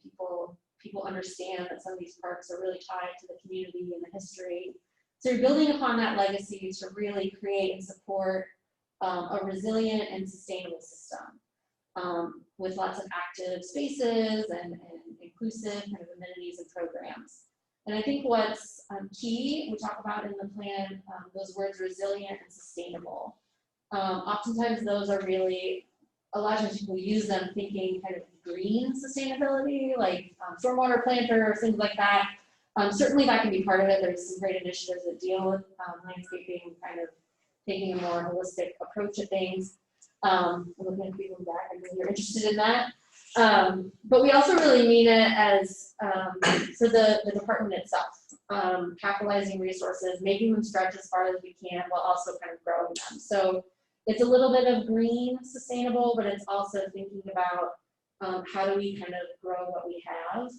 Speaker 5: people understand that some of these parks are really tied to the community and the history. So you're building upon that legacy to really create and support a resilient and sustainable system with lots of active spaces and inclusive kind of amenities and programs. And I think what's key, we talk about in the plan, those words resilient and sustainable. Oftentimes those are really, a lot of times people use them thinking kind of green sustainability, like stormwater planters, things like that. Certainly that can be part of it. There's some great initiatives that deal with landscaping, kind of taking a more holistic approach at things. I'm looking at people back, I know you're interested in that. But we also really mean it as for the department itself, capitalizing resources, making them stretch as far as we can while also kind of growing them. So it's a little bit of green sustainable, but it's also thinking about how do we kind of grow what we have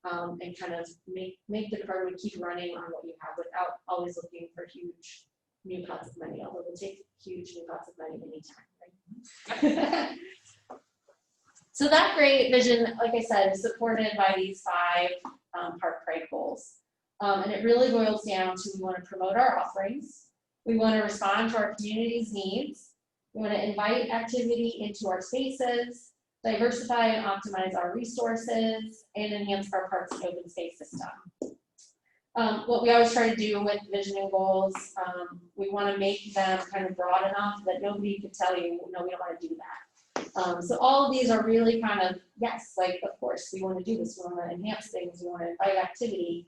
Speaker 9: and kind of make the department keep running on what you have without always looking for huge new pots of money, although we'll take huge new pots of money anytime, right? So that great vision, like I said, is supported by these 5 Park Pride goals. And it really boils down to, we want to promote our offerings. We want to respond to our community's needs. We want to invite activity into our spaces, diversify and optimize our resources, and enhance our parks and open space system. What we always try to do with vision and goals, we want to make them kind of broad enough that nobody could tell you, no, we don't want to do that. So all of these are really kind of, yes, like, of course, we want to do this, we want to enhance things, we want to invite activity.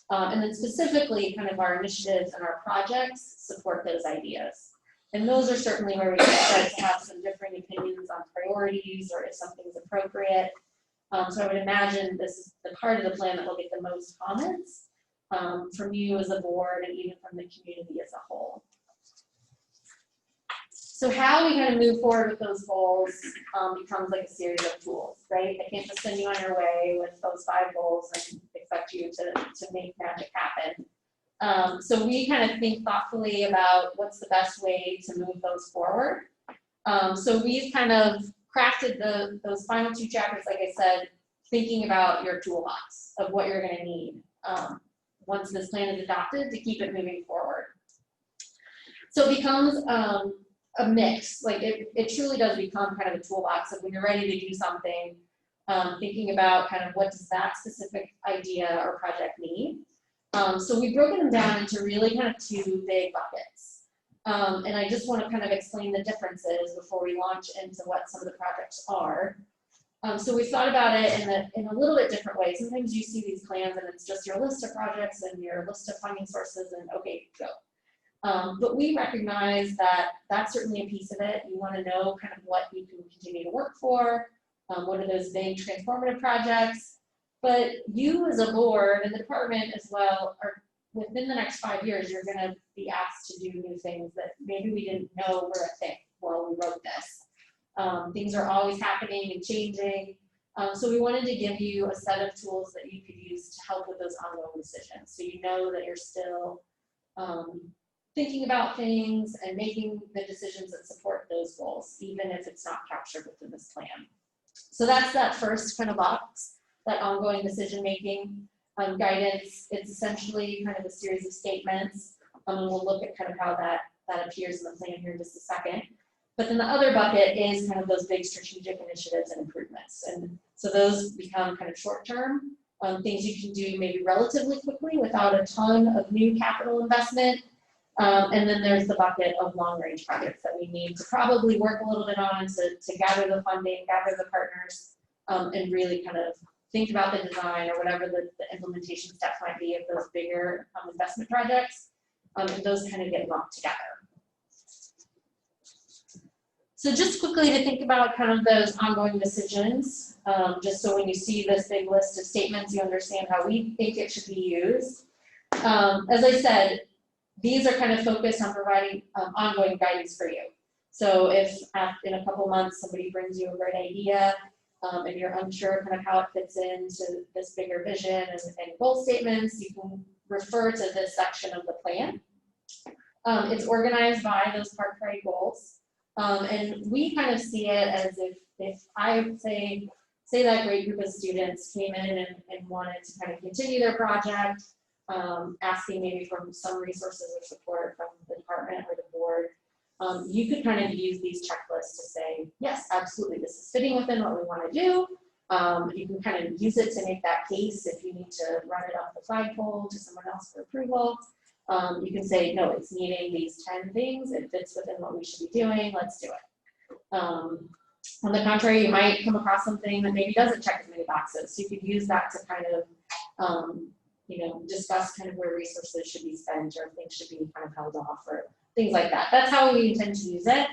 Speaker 9: And then specifically kind of our initiatives and our projects support those ideas. And those are certainly where we start to have some differing opinions on priorities or if something's appropriate. So I would imagine this is the part of the plan that will get the most comments from you as a board and even from the community as a whole. So how we kind of move forward with those goals becomes like a series of tools, right? I can't just send you on your way with those 5 goals and expect you to make magic happen. So we kind of think thoughtfully about what's the best way to move those forward. So we've kind of crafted those final 2 chapters, like I said, thinking about your toolbox of what you're going to need once this plan is adopted to keep it moving forward. So it becomes a mix, like it truly does become kind of a toolbox of when you're ready to do something, thinking about kind of what does that specific idea or project need. So we've broken them down into really kind of 2 big buckets. And I just want to kind of explain the differences before we launch into what some of the projects are. So we thought about it in a little bit different way. Sometimes you see these plans and it's just your list of projects and your list of funding sources and okay, go. But we recognize that that's certainly a piece of it. You want to know kind of what you can continue to work for, what are those big transformative projects, but you as a board and the department as well are within the next 5 years, you're going to be asked to do new things that maybe we didn't know were a thing while we wrote this. Things are always happening and changing. So we wanted to give you a set of tools that you could use to help with those ongoing decisions. So you know that you're still thinking about things and making the decisions that support those goals, even if it's not captured within this plan. So that's that first kind of box, that ongoing decision-making guidance. It's essentially kind of a series of statements. And we'll look at kind of how that appears in the plan here in just a second. But then the other bucket is kind of those big strategic initiatives and improvements. And so those become kind of short-term, things you can do maybe relatively quickly without a ton of new capital investment. And then there's the bucket of long-range projects that we need to probably work a little bit on to gather the funding, gather the partners, and really kind of think about the design or whatever the implementation steps might be of those bigger investment projects. And those kind of get lumped together. So just quickly to think about kind of those ongoing decisions, just so when you see this big list of statements, you understand how we think it should be used. As I said, these are kind of focused on providing ongoing guidance for you. So if in a couple months somebody brings you a great idea and you're unsure kind of how it fits into this bigger vision and goal statements, you can refer to this section of the plan. It's organized by those Park Pride goals. And we kind of see it as if I say that great group of students came in and wanted to kind of continue their project, asking maybe for some resources or support from the department or the board, you could kind of use these checklists to say, yes, absolutely, this is fitting within what we want to do. You can kind of use it to make that case if you need to run it off the flagpole to someone else for approval. You can say, no, it's meeting these 10 things, it fits within what we should be doing, let's do it. On the contrary, you might come across something that maybe doesn't check as many boxes. So you could use that to kind of, discuss kind of where resources should be spent or things should be kind of held off or things like that. That's how we intend to use it.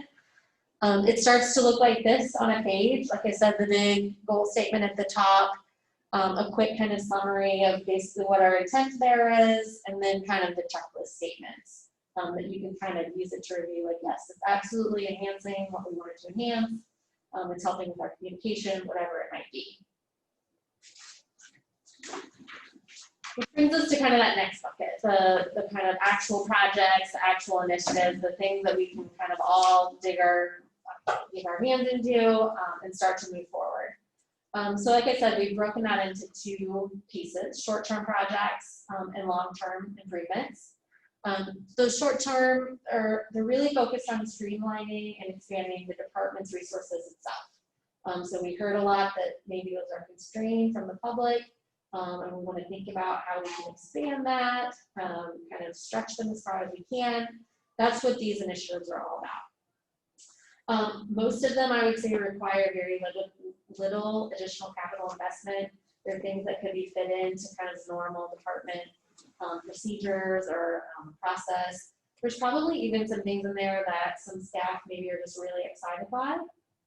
Speaker 9: It starts to look like this on a page. Like I said, the big goal statement at the top, a quick kind of summary of basically what our intent there is, and then kind of the checklist statements that you can kind of use it to review, like, yes, it's absolutely enhancing what we wanted to enhance. It's helping with our communication, whatever it might be. Which brings us to kind of that next bucket, the kind of actual projects, the actual initiatives, the things that we can kind of all dig our hands into and start to move forward. So like I said, we've broken that into two pieces, short-term projects and long-term improvements. Those short-term they're really focused on streamlining and expanding the department's resources itself. So we heard a lot that maybe those are constrained from the public. And we want to think about how we can expand that, kind of stretch them as far as we can. That's what these initiatives are all about. Most of them, I would say, require very little additional capital investment. They're things that could be fit into kind of normal department procedures or process. There's probably even some things in there that some staff maybe are just really excited by,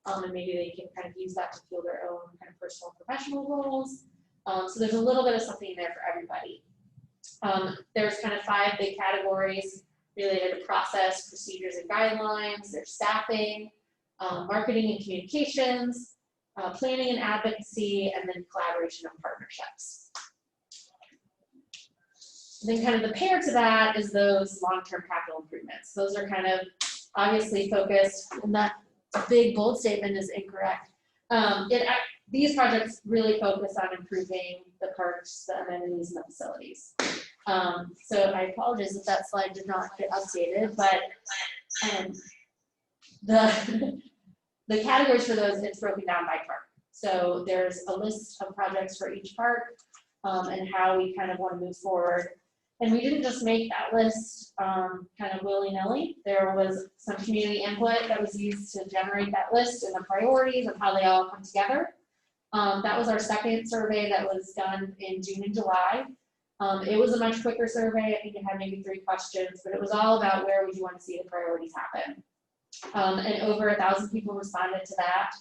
Speaker 9: and maybe they can kind of use that to fuel their own kind of personal and professional goals. So there's a little bit of something there for everybody. There's kind of 5 big categories related to process, procedures, and guidelines. There's staffing, marketing and communications, planning and advocacy, and then collaboration and partnerships. And then kind of the pair to that is those long-term capital improvements. Those are kind of obviously focused, and that big bold statement is incorrect. These projects really focus on improving the parks, the amenities, and the facilities. So I apologize if that slide did not get updated, but the categories for those, it's broken down by park. So there's a list of projects for each park and how we kind of want to move forward. And we didn't just make that list kind of willy-nilly. There was some community input that was used to generate that list and the priorities of how they all come together. That was our second survey that was done in June and July. It was a much quicker survey. I think it had maybe 3 questions, but it was all about where would you want to see the priorities happen. And over 1,000 people responded to that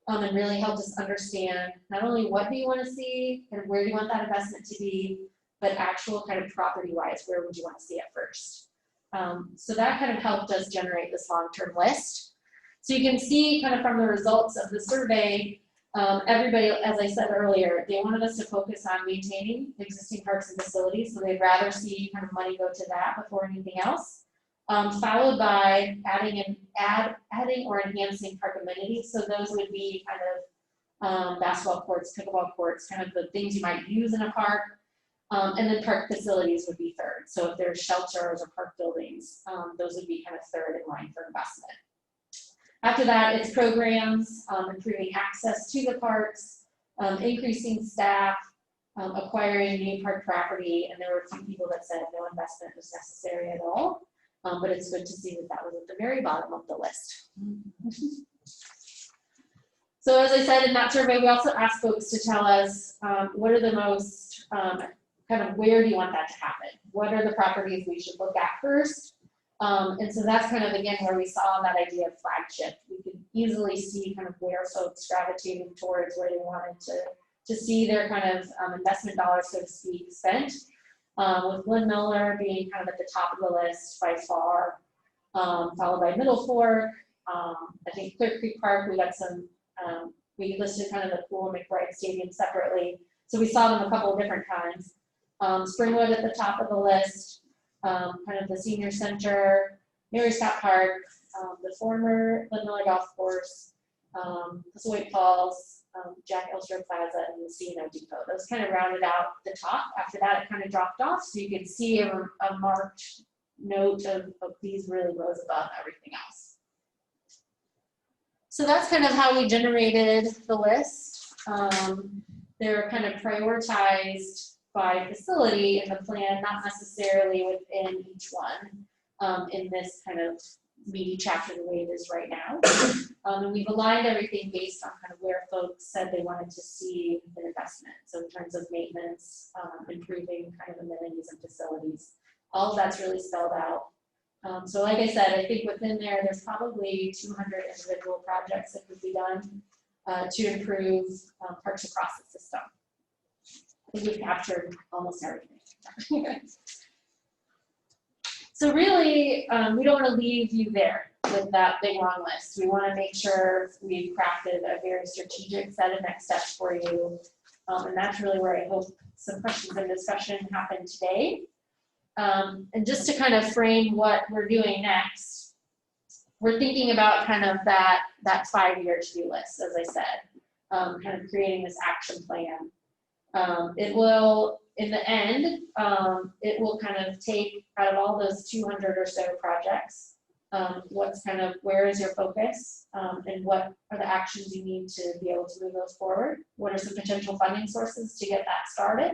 Speaker 9: and really helped us understand not only what do you want to see and where do you want that investment to be, but actual kind of property-wise, where would you want to see it first? So that kind of helped us generate this long-term list. So you can see kind of from the results of the survey, everybody, as I said earlier, they wanted us to focus on maintaining existing parks and facilities, so they'd rather see kind of money go to that before anything else. Followed by adding or enhancing park amenities. So those would be kind of basketball courts, pickleball courts, kind of the things you might use in a park. And then park facilities would be third. So if there's shelters or park buildings, those would be kind of third in line for investment. After that, it's programs, improving access to the parks, increasing staff, acquiring new park property, and there were a few people that said no investment was necessary at all, but it's good to see that that was at the very bottom of the list. So as I said in that survey, we also asked folks to tell us what are the most, kind of where do you want that to happen? What are the properties we should look at first? And so that's kind of, again, where we saw that idea of flagship. We could easily see kind of where folks gravitating towards where they wanted to see their kind of investment dollars, so to speak, spent. With Glen Miller being kind of at the top of the list by far, followed by Middle Fork. I think Clear Creek Park, we got some, we listed kind of the pool and McBride Stadium separately. So we saw them a couple of different times. Springwood at the top of the list. Kind of the senior center, Mary Scott Park, the former Glen Miller Golf Course, White Falls, Jack Elster Plaza, and the C&O Depot. Those kind of rounded out the top. After that, it kind of dropped off, so you could see a marked note of these really rose above everything else. So that's kind of how we generated the list. They're kind of prioritized by facility in the plan, not necessarily within each one in this kind of meaty chapter the way it is right now. And we've aligned everything based on kind of where folks said they wanted to see an investment. So in terms of maintenance, improving kind of amenities and facilities, all of that's really spelled out. So like I said, I think within there's probably 200 individual projects that could be done to improve parks across the system. I think we've captured almost everything. So really, we don't want to leave you there with that big long list. We want to make sure we've crafted a very strategic set of next steps for you And that's really where I hope some questions and discussion happen today. And just to kind of frame what we're doing next, we're thinking about kind of that 5-year to-do list, as I said, kind of creating this action plan. It will, in the end, it will kind of take out of all those 200 or so projects, where is your focus, and what are the actions you need to be able to move those forward? What are some potential funding sources to get that started?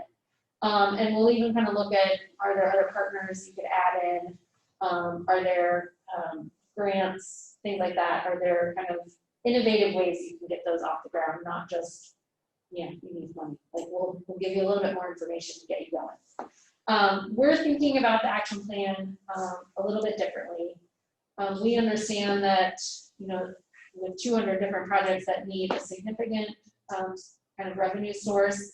Speaker 9: And we'll even kind of look at, are there other partners you could add in? Are there grants, things like that? Are there kind of innovative ways you can get those off the ground, not just, yeah, you need money. Like we'll give you a little bit more information to get you going. We're thinking about the action plan a little bit differently. We understand that, you know, with 200 different projects that need a significant kind of revenue source,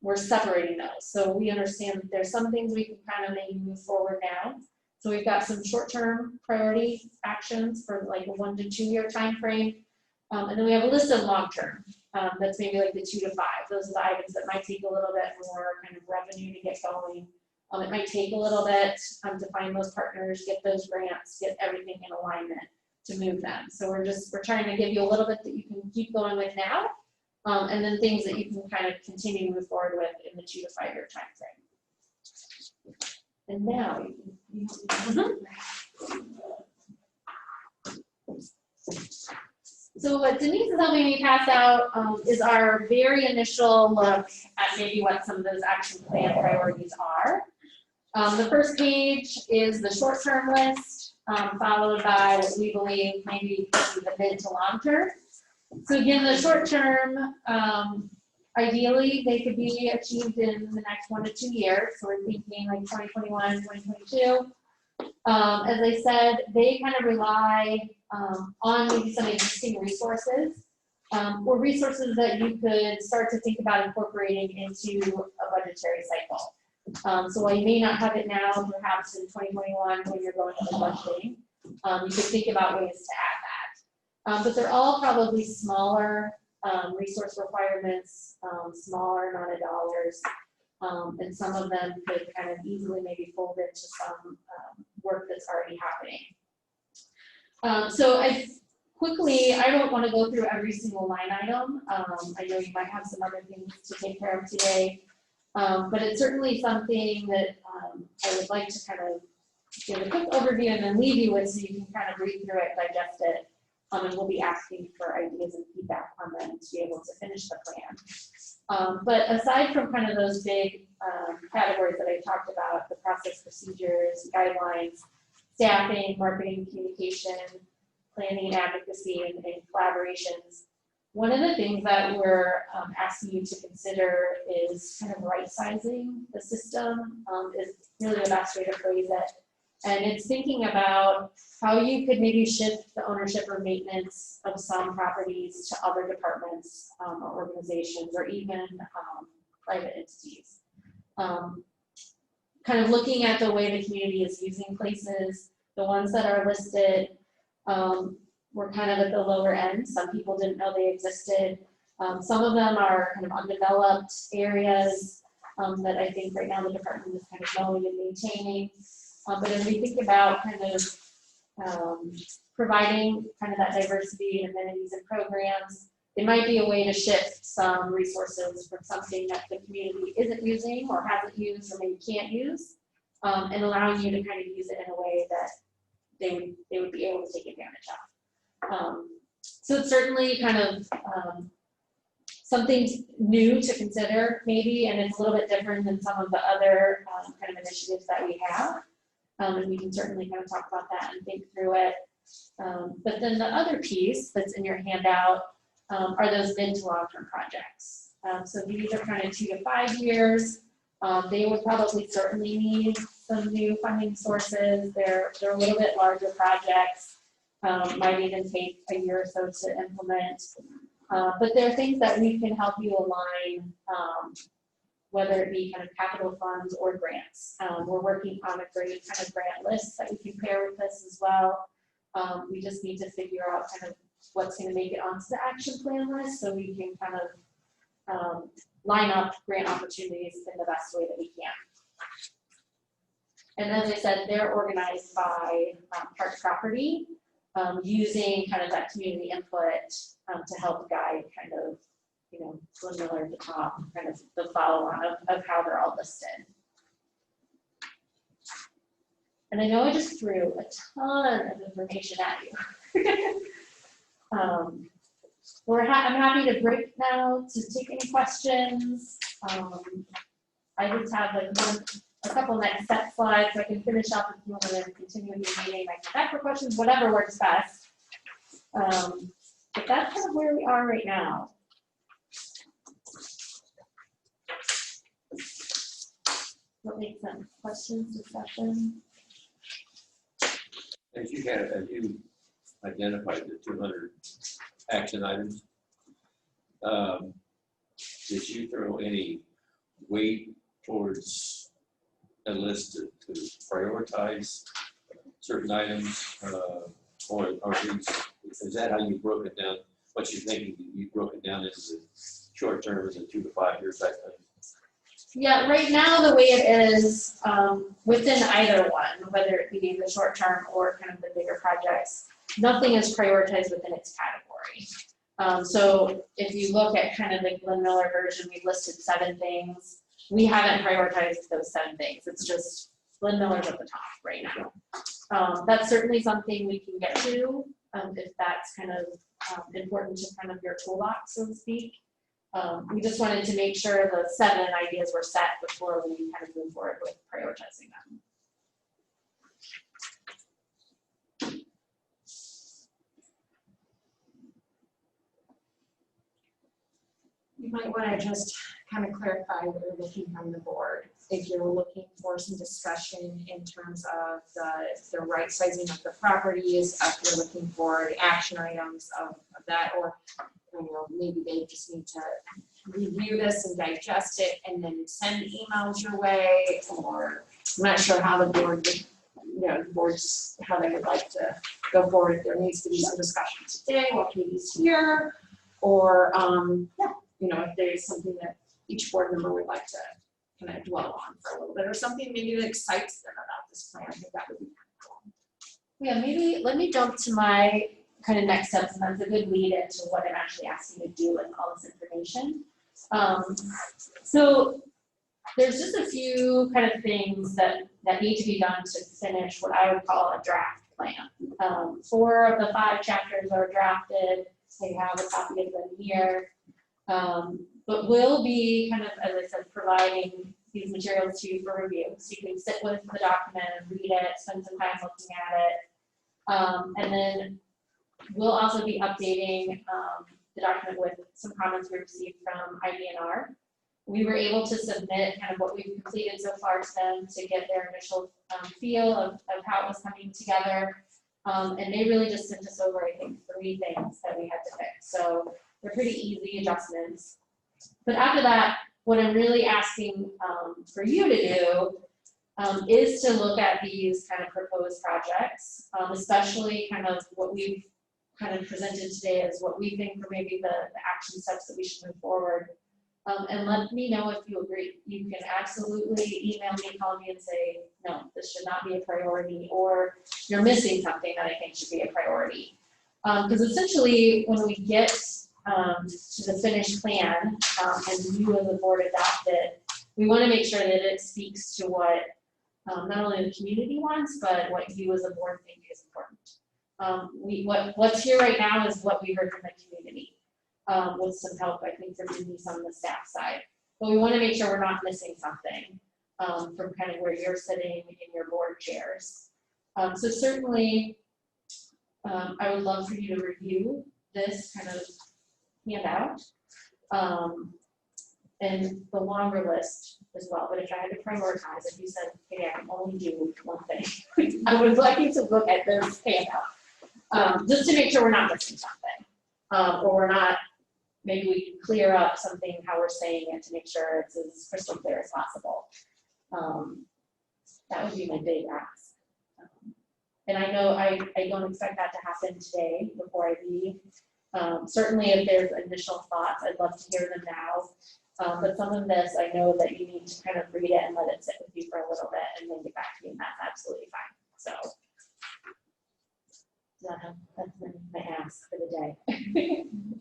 Speaker 9: we're separating those. So we understand that there's some things we can kind of maybe move forward now. So we've got some short-term priority actions for like a 1 to 2 year time frame. And then we have a list of long-term, that's maybe like the 2 to 5. Those are the items that might take a little bit more kind of revenue to get going. It might take a little bit to find those partners, get those grants, get everything in alignment to move them. So we're trying to give you a little bit that you can keep going with now, and then things that you can kind of continue to move forward with in the 2 to 5 year time frame. And now you So what Denise is helping me pass out is our very initial look at maybe what some of those action plan priorities are. The first page is the short-term list, followed by what we believe maybe the mid to long term. So again, the short term, ideally, they could be achieved in the next 1 to 2 years. So we're thinking like 2021, 2022. As I said, they kind of rely on maybe some existing resources or resources that you could start to think about incorporating into a budgetary cycle. So while you may not have it now, perhaps in 2021 when you're going to the budgeting, you could think about ways to add that. But they're all probably smaller resource requirements, smaller amount of dollars, and some of them could kind of easily maybe fold into some work that's already happening. So I don't want to go through every single line item. I know you might have some other things to take care of today, but it's certainly something that I would like to kind of give a quick overview and then leave you with so you can kind of read through it, digest it, and we'll be asking for ideas and feedback on them to be able to finish the plan. But aside from kind of those big categories that I talked about, the process, procedures, guidelines, staffing, marketing, communication, planning and advocacy, and collaborations, one of the things that we're asking you to consider is kind of right-sizing the system, is really the best way to phrase it. And it's thinking about how you could maybe shift the ownership or maintenance of some properties to other departments or organizations or even private entities. Kind of looking at the way the community is using places, the ones that are listed were kind of at the lower end. Some people didn't know they existed. Some of them are kind of undeveloped areas that I think right now the department is kind of mowing and maintaining. But as we think about kind of providing kind of that diversity and amenities and programs, it might be a way to shift some resources from something that the community isn't using or hasn't used or maybe can't use, and allowing you to kind of use it in a way that they would be able to take advantage of. So it's certainly kind of something new to consider maybe, and it's a little bit different than some of the other kind of initiatives that we have. And we can certainly kind of talk about that and think through it. But then the other piece that's in your handout are those mid to long-term projects. So these are kind of 2 to 5 years. They would probably certainly need some new funding sources. They're a little bit larger projects, might even take a year or so to implement. But there are things that we can help you align, whether it be kind of capital funds or grants. We're working on a great kind of grant list that we can pair with this as well. We just need to figure out kind of what's going to make it onto the action plan list so we can kind of line up grant opportunities in the best way that we can. And as I said, they're organized by park property, using kind of that community input to help guide kind of, you know, Glenn Miller at the top, kind of the follow on of how they're all listed. And I know I just threw a ton of information at you. I'm happy to break now to take any questions. I just have like a couple next step slides, so I can finish up if you want to continue the meeting. I can back for questions, whatever works best. But that's kind of where we are right now. What makes sense? Questions, discussion?
Speaker 3: As you identified the 200 action items, did you throw any weight towards a list to prioritize certain items, or is that how you broke it down? What you're thinking, you broke it down into the short term as a 2 to 5 year type thing?
Speaker 9: Yeah, right now, the way it is, within either one, whether it be the short term or kind of the bigger projects, nothing is prioritized within its category. So if you look at kind of the Glenn Miller version, we've listed 7 things. We haven't prioritized those 7 things. It's just Glenn Miller's at the top right now. That's certainly something we can get to, if that's kind of important to kind of your toolbox, so to speak. We just wanted to make sure the 7 ideas were set before we kind of move forward with prioritizing them.
Speaker 5: You might want to just kind of clarify what you're looking from the board. If you're looking for some discussion in terms of the right sizing of the properties, if you're looking for the action items of that, or you know, maybe they just need to review this and digest it and then send emails your way, or I'm not sure how the board would, you know, boards, how they would like to go forward. If there needs to be some discussion today while Katie's here, or you know, if there's something that each board member would like to kind of dwell on for a little bit, or something maybe that excites them about this plan, I think that would be cool.
Speaker 9: Yeah, maybe let me jump to my kind of next steps, and that's a good lead into what I'm actually asking you to do with all this information. So there's just a few kind of things that need to be done to finish what I would call a draft plan. 4 of the 5 chapters are drafted. They have a copy of them here. But we'll be kind of, as I said, providing these materials to you for review. So you can sit with the document and read it, spend some time looking at it. And then we'll also be updating the document with some comments we received from IDNR. We were able to submit kind of what we've completed so far to them to get their initial feel of how it was coming together. And they really just sent us over, I think, 3 things that we had to fix. So they're pretty easy adjustments. But after that, what I'm really asking for you to do is to look at these kind of proposed projects, especially kind of what we've kind of presented today as what we think are maybe the action steps that we should move forward. And let me know if you agree. You can absolutely email me, call me and say, no, this should not be a priority, or you're missing something that I think should be a priority. Because essentially, when we get to the finished plan and you as the board adopt it, we want to make sure that it speaks to what not only the community wants, but what you as a board think is important. What's here right now is what we heard from the community, with some help, I think, from Denise on the staff side. But we want to make sure we're not missing something from kind of where you're sitting in your board chairs. So certainly, I would love for you to review this kind of handout and the longer list as well. But if I had to prioritize, if you said, hey, I can only do one thing, I would like you to look at this handout, just to make sure we're not missing something, or we're not, maybe we can clear up something, how we're saying it, to make sure it's as crystal clear as possible. That would be my big ask. And I know I don't expect that to happen today before I leave. Certainly if there's additional thoughts, I'd love to hear them now. But some of this, I know that you need to kind of read it and let it sit with you for a little bit and then get back to me, and that's absolutely fine, so. That's my ask for the day.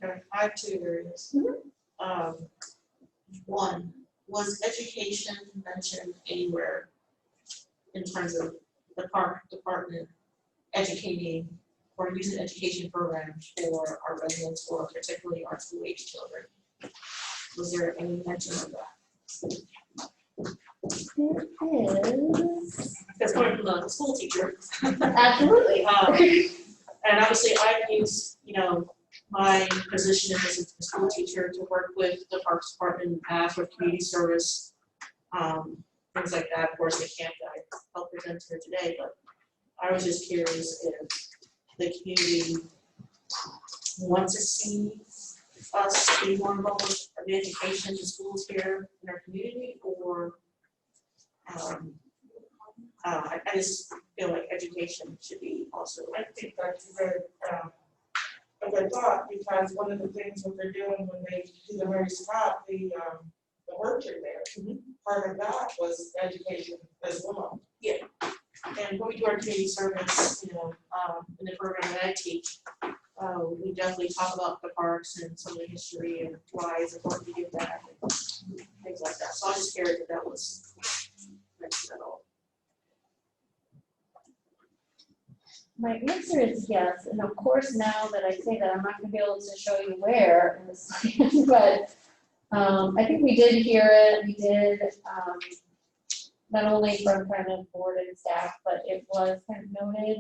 Speaker 6: Okay, I have two areas. One, was education mentioned anywhere in terms of the park department educating or using education programs for our residents or particularly our school age children? Was there any mention of that?
Speaker 9: There is.
Speaker 6: Because coming from the school teacher.
Speaker 9: Absolutely.
Speaker 6: And obviously I've used, my position as a school teacher to work with the Parks Department in the past with community service, things like that. Of course, the camp that I helped present here today, but I was just curious if the community wants to see us be more involved with the education in schools here in our community, or I just feel like education should be also.
Speaker 10: I think that's a good thought, because one of the things that they're doing when they do the Mary Scott, the workshop there, part of that was education as well.
Speaker 6: Yeah, and when we do our community service, in the program that I teach, we definitely talk about the parks and some of the history and why it's important to give back and things like that. So I was just curious if that was mentioned at all.
Speaker 9: My answer is yes, and of course, now that I say that, I'm not gonna be able to show you where in this plan, but I think we did hear it, we did, not only from kind of board and staff, but it was kind of noted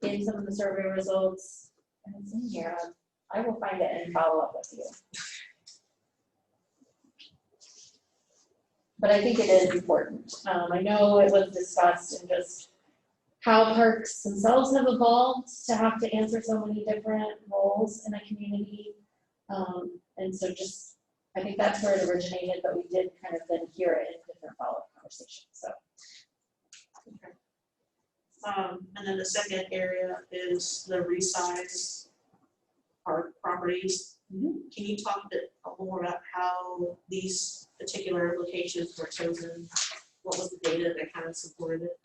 Speaker 9: in some of the survey results, and it's in here. I will find it and follow up with you. But I think it is important. I know it was discussed in just how parks themselves have evolved to have to answer so many different roles in a community. And so just, I think that's where it originated, but we did kind of then hear it in different follow-up conversations, so.
Speaker 6: Okay. And then the second area is the resize park properties. Can you talk a bit more about how these particular locations were chosen? What was the data that kind of supported it?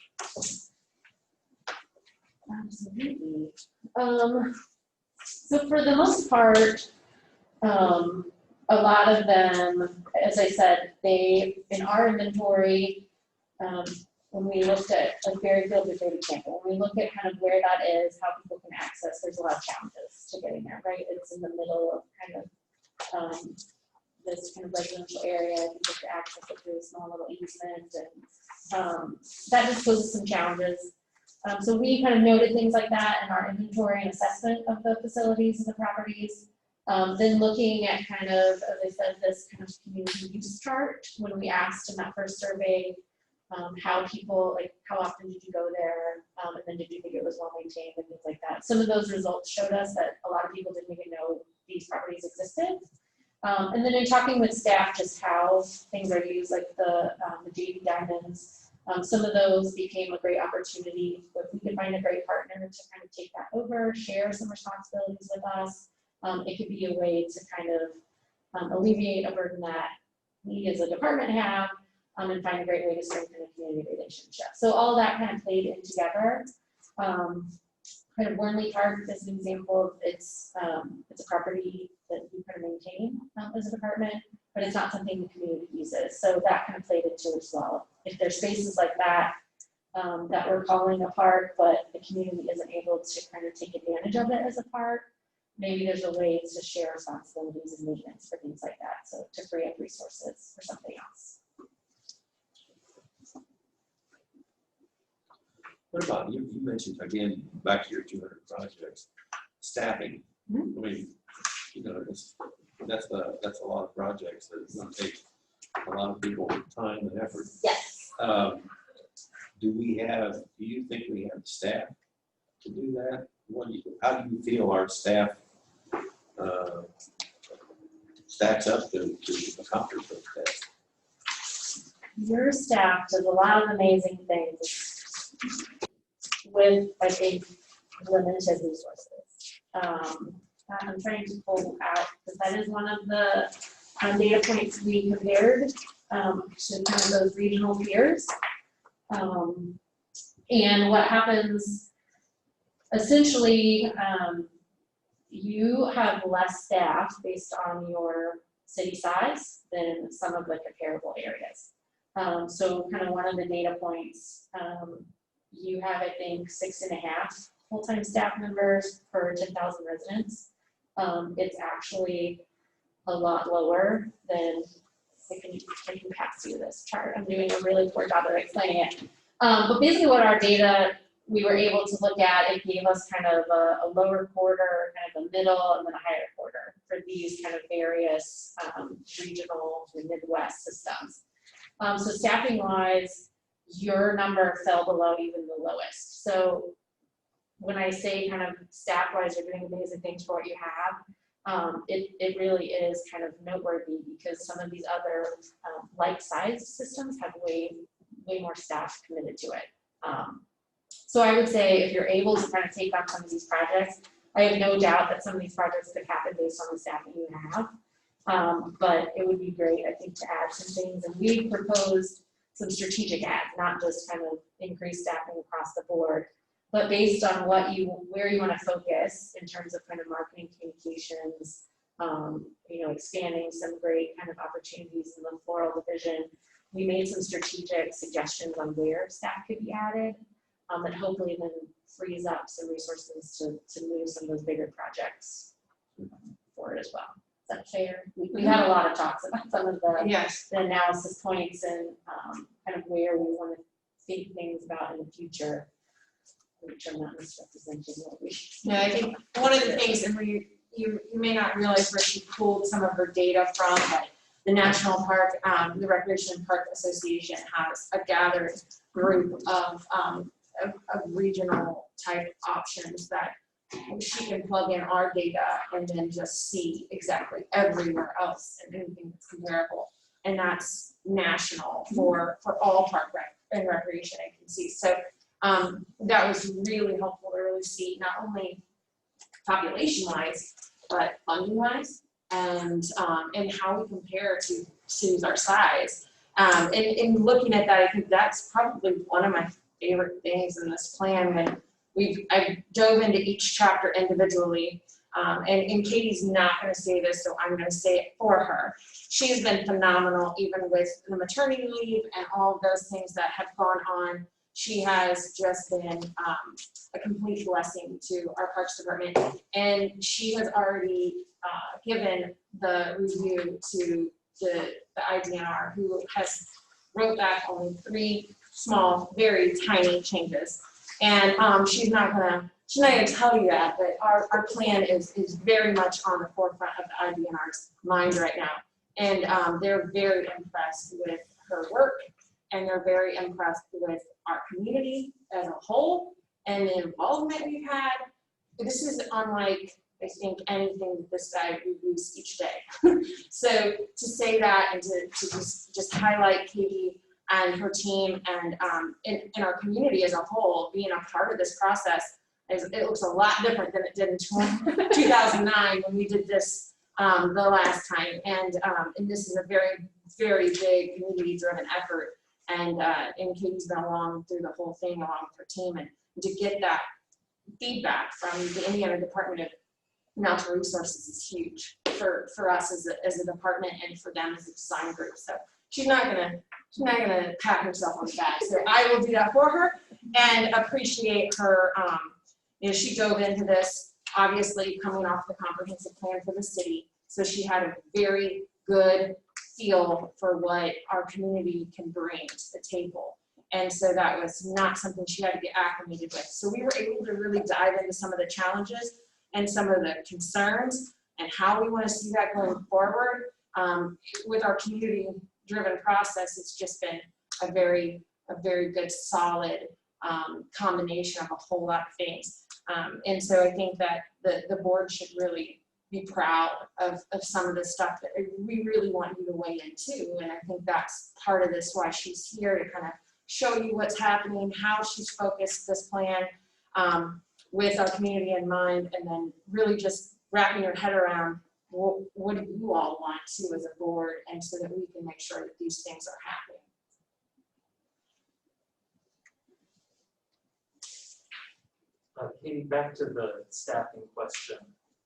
Speaker 9: Absolutely. So for the most part, a lot of them, as I said, they, in our inventory, when we looked at like Berryfield or Brady Camp, when we look at kind of where that is, how people can access, there's a lot of challenges to getting there, right? It's in the middle of kind of this kind of residential area, you have to access it through a small little easement, and that just poses some challenges. So we kind of noted things like that in our inventory and assessment of the facilities and the properties. Then looking at kind of, as I said, this kind of community use chart, when we asked in that first survey, how people, like how often did you go there, and then did you think it was well maintained and things like that. Some of those results showed us that a lot of people didn't even know these properties existed. And then in talking with staff, just how things are used, like the JV Diamonds, some of those became a great opportunity. If we could find a great partner to kind of take that over, share some responsibilities with us, it could be a way to kind of alleviate a burden that we as a department have, and find a great way to strengthen a community relationship. So all that kind of played in together. Kind of Warnley Park is an example. It's a property that we kind of maintain as a department, but it's not something the community uses. So that kind of played into it as well. If there's spaces like that that we're calling a park, but the community isn't able to kind of take advantage of it as a park, maybe there's a way to share responsibilities and maintenance for things like that. So to free up resources for something else.
Speaker 3: What about, you mentioned again, back to your 200 projects, staffing. I mean, that's a lot of projects that it's going to take a lot of people, time and effort.
Speaker 9: Yes.
Speaker 3: Do you think we have the staff to do that? How do you feel our staff stacks up to accomplish those tasks?
Speaker 9: Your staff does a lot of amazing things with, I think, limited resources. I'm trying to pull out, because that is one of the data points we compared to kind of those regional peers. And what happens, essentially, you have less staff based on your city size than some of the comparable areas. So kind of one of the data points, you have, I think, 6.5 full-time staff members per 10,000 residents. It's actually a lot lower than, I can pass you this chart. I'm doing a really poor job of explaining it. But basically what our data, we were able to look at, it gave us kind of a lower quarter, kind of a middle, and then a higher quarter for these kind of various regional and Midwest systems. So staffing wise, your number fell below even the lowest. So when I say kind of staff wise, you're doing amazing things for what you have, it really is kind of noteworthy because some of these other like-sized systems have way more staff committed to it. So I would say if you're able to kind of take on some of these projects, I have no doubt that some of these projects could happen based on the staff that you have. But it would be great, I think, to add some things. And we proposed some strategic adds, not just kind of increased staffing across the board, but based on where you want to focus in terms of kind of marketing communications, expanding some great kind of opportunities in the floral division. We made some strategic suggestions on where staff could be added, that hopefully then frees up some resources to move some of those bigger projects forward as well. Is that fair? We had a lot of talks about some of the,
Speaker 5: Yes.
Speaker 9: the analysis points and kind of where we want to think things about in the future. Which I'm not misrepresenting what we.
Speaker 5: No, I think one of the things, and you may not realize where she pulled some of her data from, but the National Park, the Recreation and Park Association has a gathered group of regional type options that she can plug in our data and then just see exactly everywhere else and anything that's comparable. And that's national for all park and recreation agencies. So that was really helpful to really see not only population wise, but funding wise and how we compare to cities our size. And in looking at that, I think that's probably one of my favorite things in this plan when I dove into each chapter individually. And Katie's not going to say this, so I'm going to say it for her. She's been phenomenal, even with the maternity leave and all of those things that have gone on. She has just been a complete blessing to our Parks Department. And she has already given the review to the IDNR, who has wrote back only 3 small, very tiny changes. And she's not gonna tell you that, but our plan is very much on the forefront of the IDNR's mind right now. And they're very impressed with her work, and they're very impressed with our community as a whole and the involvement we've had. This is unlike, I think, anything that this guy reviews each day. So to say that and to just highlight Katie and her team and in our community as a whole being a part of this process, it looks a lot different than it did in 2009 when we did this the last time. And this is a very, very big community-driven effort. And Katie's been along through the whole thing along with her team, and to get that feedback from the Indiana Department of Natural Resources is huge for us as a department and for them as a design group. So she's not gonna pat herself on the back. So I will do that for her and appreciate her. She dove into this, obviously coming off the comprehensive plan for the city. So she had a very good feel for what our community can bring to the table. And so that was not something she had to get acclimated with. So we were able to really dive into some of the challenges and some of the concerns and how we want to see that going forward. With our community-driven process, it's just been a very good, solid combination of a whole lot of things. And so I think that the board should really be proud of some of the stuff that we really want you to weigh in too. And I think that's part of this, why she's here, to kind of show you what's happening, how she's focused this plan with our community in mind, and then really just wrapping your head around what do you all want to as a board, and so that we can make sure that these things are happening.
Speaker 1: Katie, back to the staffing question.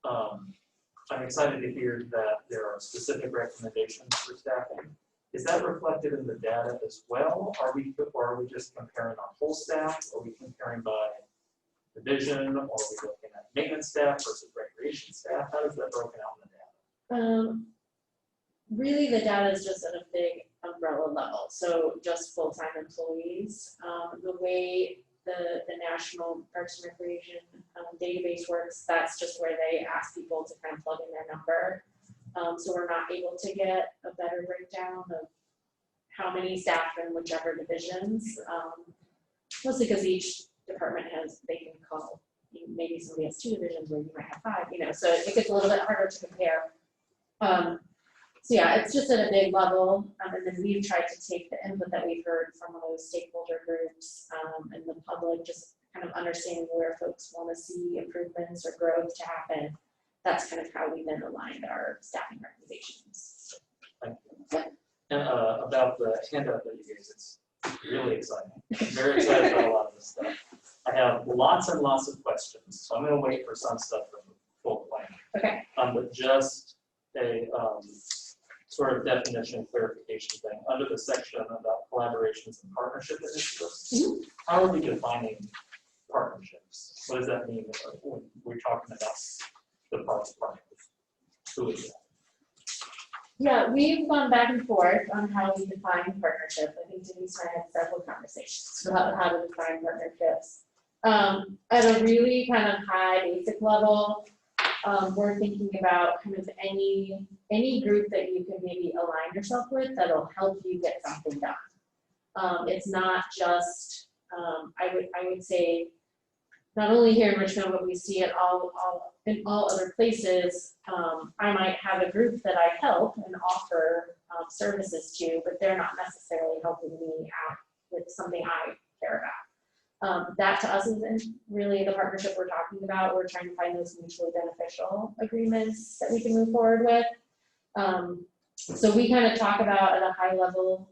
Speaker 1: I'm excited to hear that there are specific recommendations for staffing. Is that reflected in the data as well? Or are we just comparing our whole staff? Are we comparing by division? Or are we looking at maintenance staff versus recreation staff? How is that broken out in the data?
Speaker 9: Really, the data is just at a big umbrella level, so just full-time employees. The way the National Parks and Recreation database works, that's just where they ask people to kind of plug in their number. So we're not able to get a better breakdown of how many staff in whichever divisions. Mostly because each department they can call, maybe somebody has 2 divisions where you might have 5, so it gets a little bit harder to compare. So yeah, it's just at a big level, and then we've tried to take the input that we've heard from those stakeholder groups and the public, just kind of understanding where folks want to see improvements or growth to happen. That's kind of how we then aligned our staffing recommendations.
Speaker 1: Thank you. And about the handout that you gave, it's really exciting. I'm very excited about a lot of this stuff. I have lots and lots of questions, so I'm going to wait for some stuff from the full plan.
Speaker 9: Okay.
Speaker 1: But just a sort of definition clarification thing under the section about collaborations and partnership initiatives. How are we defining partnerships? What does that mean when we're talking about the parks partners? Who is that?
Speaker 9: Yeah, we've gone back and forth on how we define partnership. I think Denise and I had several conversations about how to define partnerships. At a really kind of high basic level, we're thinking about kind of any group that you can maybe align yourself with that'll help you get something done. It's not just, I would say, not only here in Richmond, but we see it in all other places. I might have a group that I help and offer services to, but they're not necessarily helping me out with something I care about. That to us isn't really the partnership we're talking about. We're trying to find those mutually beneficial agreements that we can move forward with. So we kind of talk about at a high level,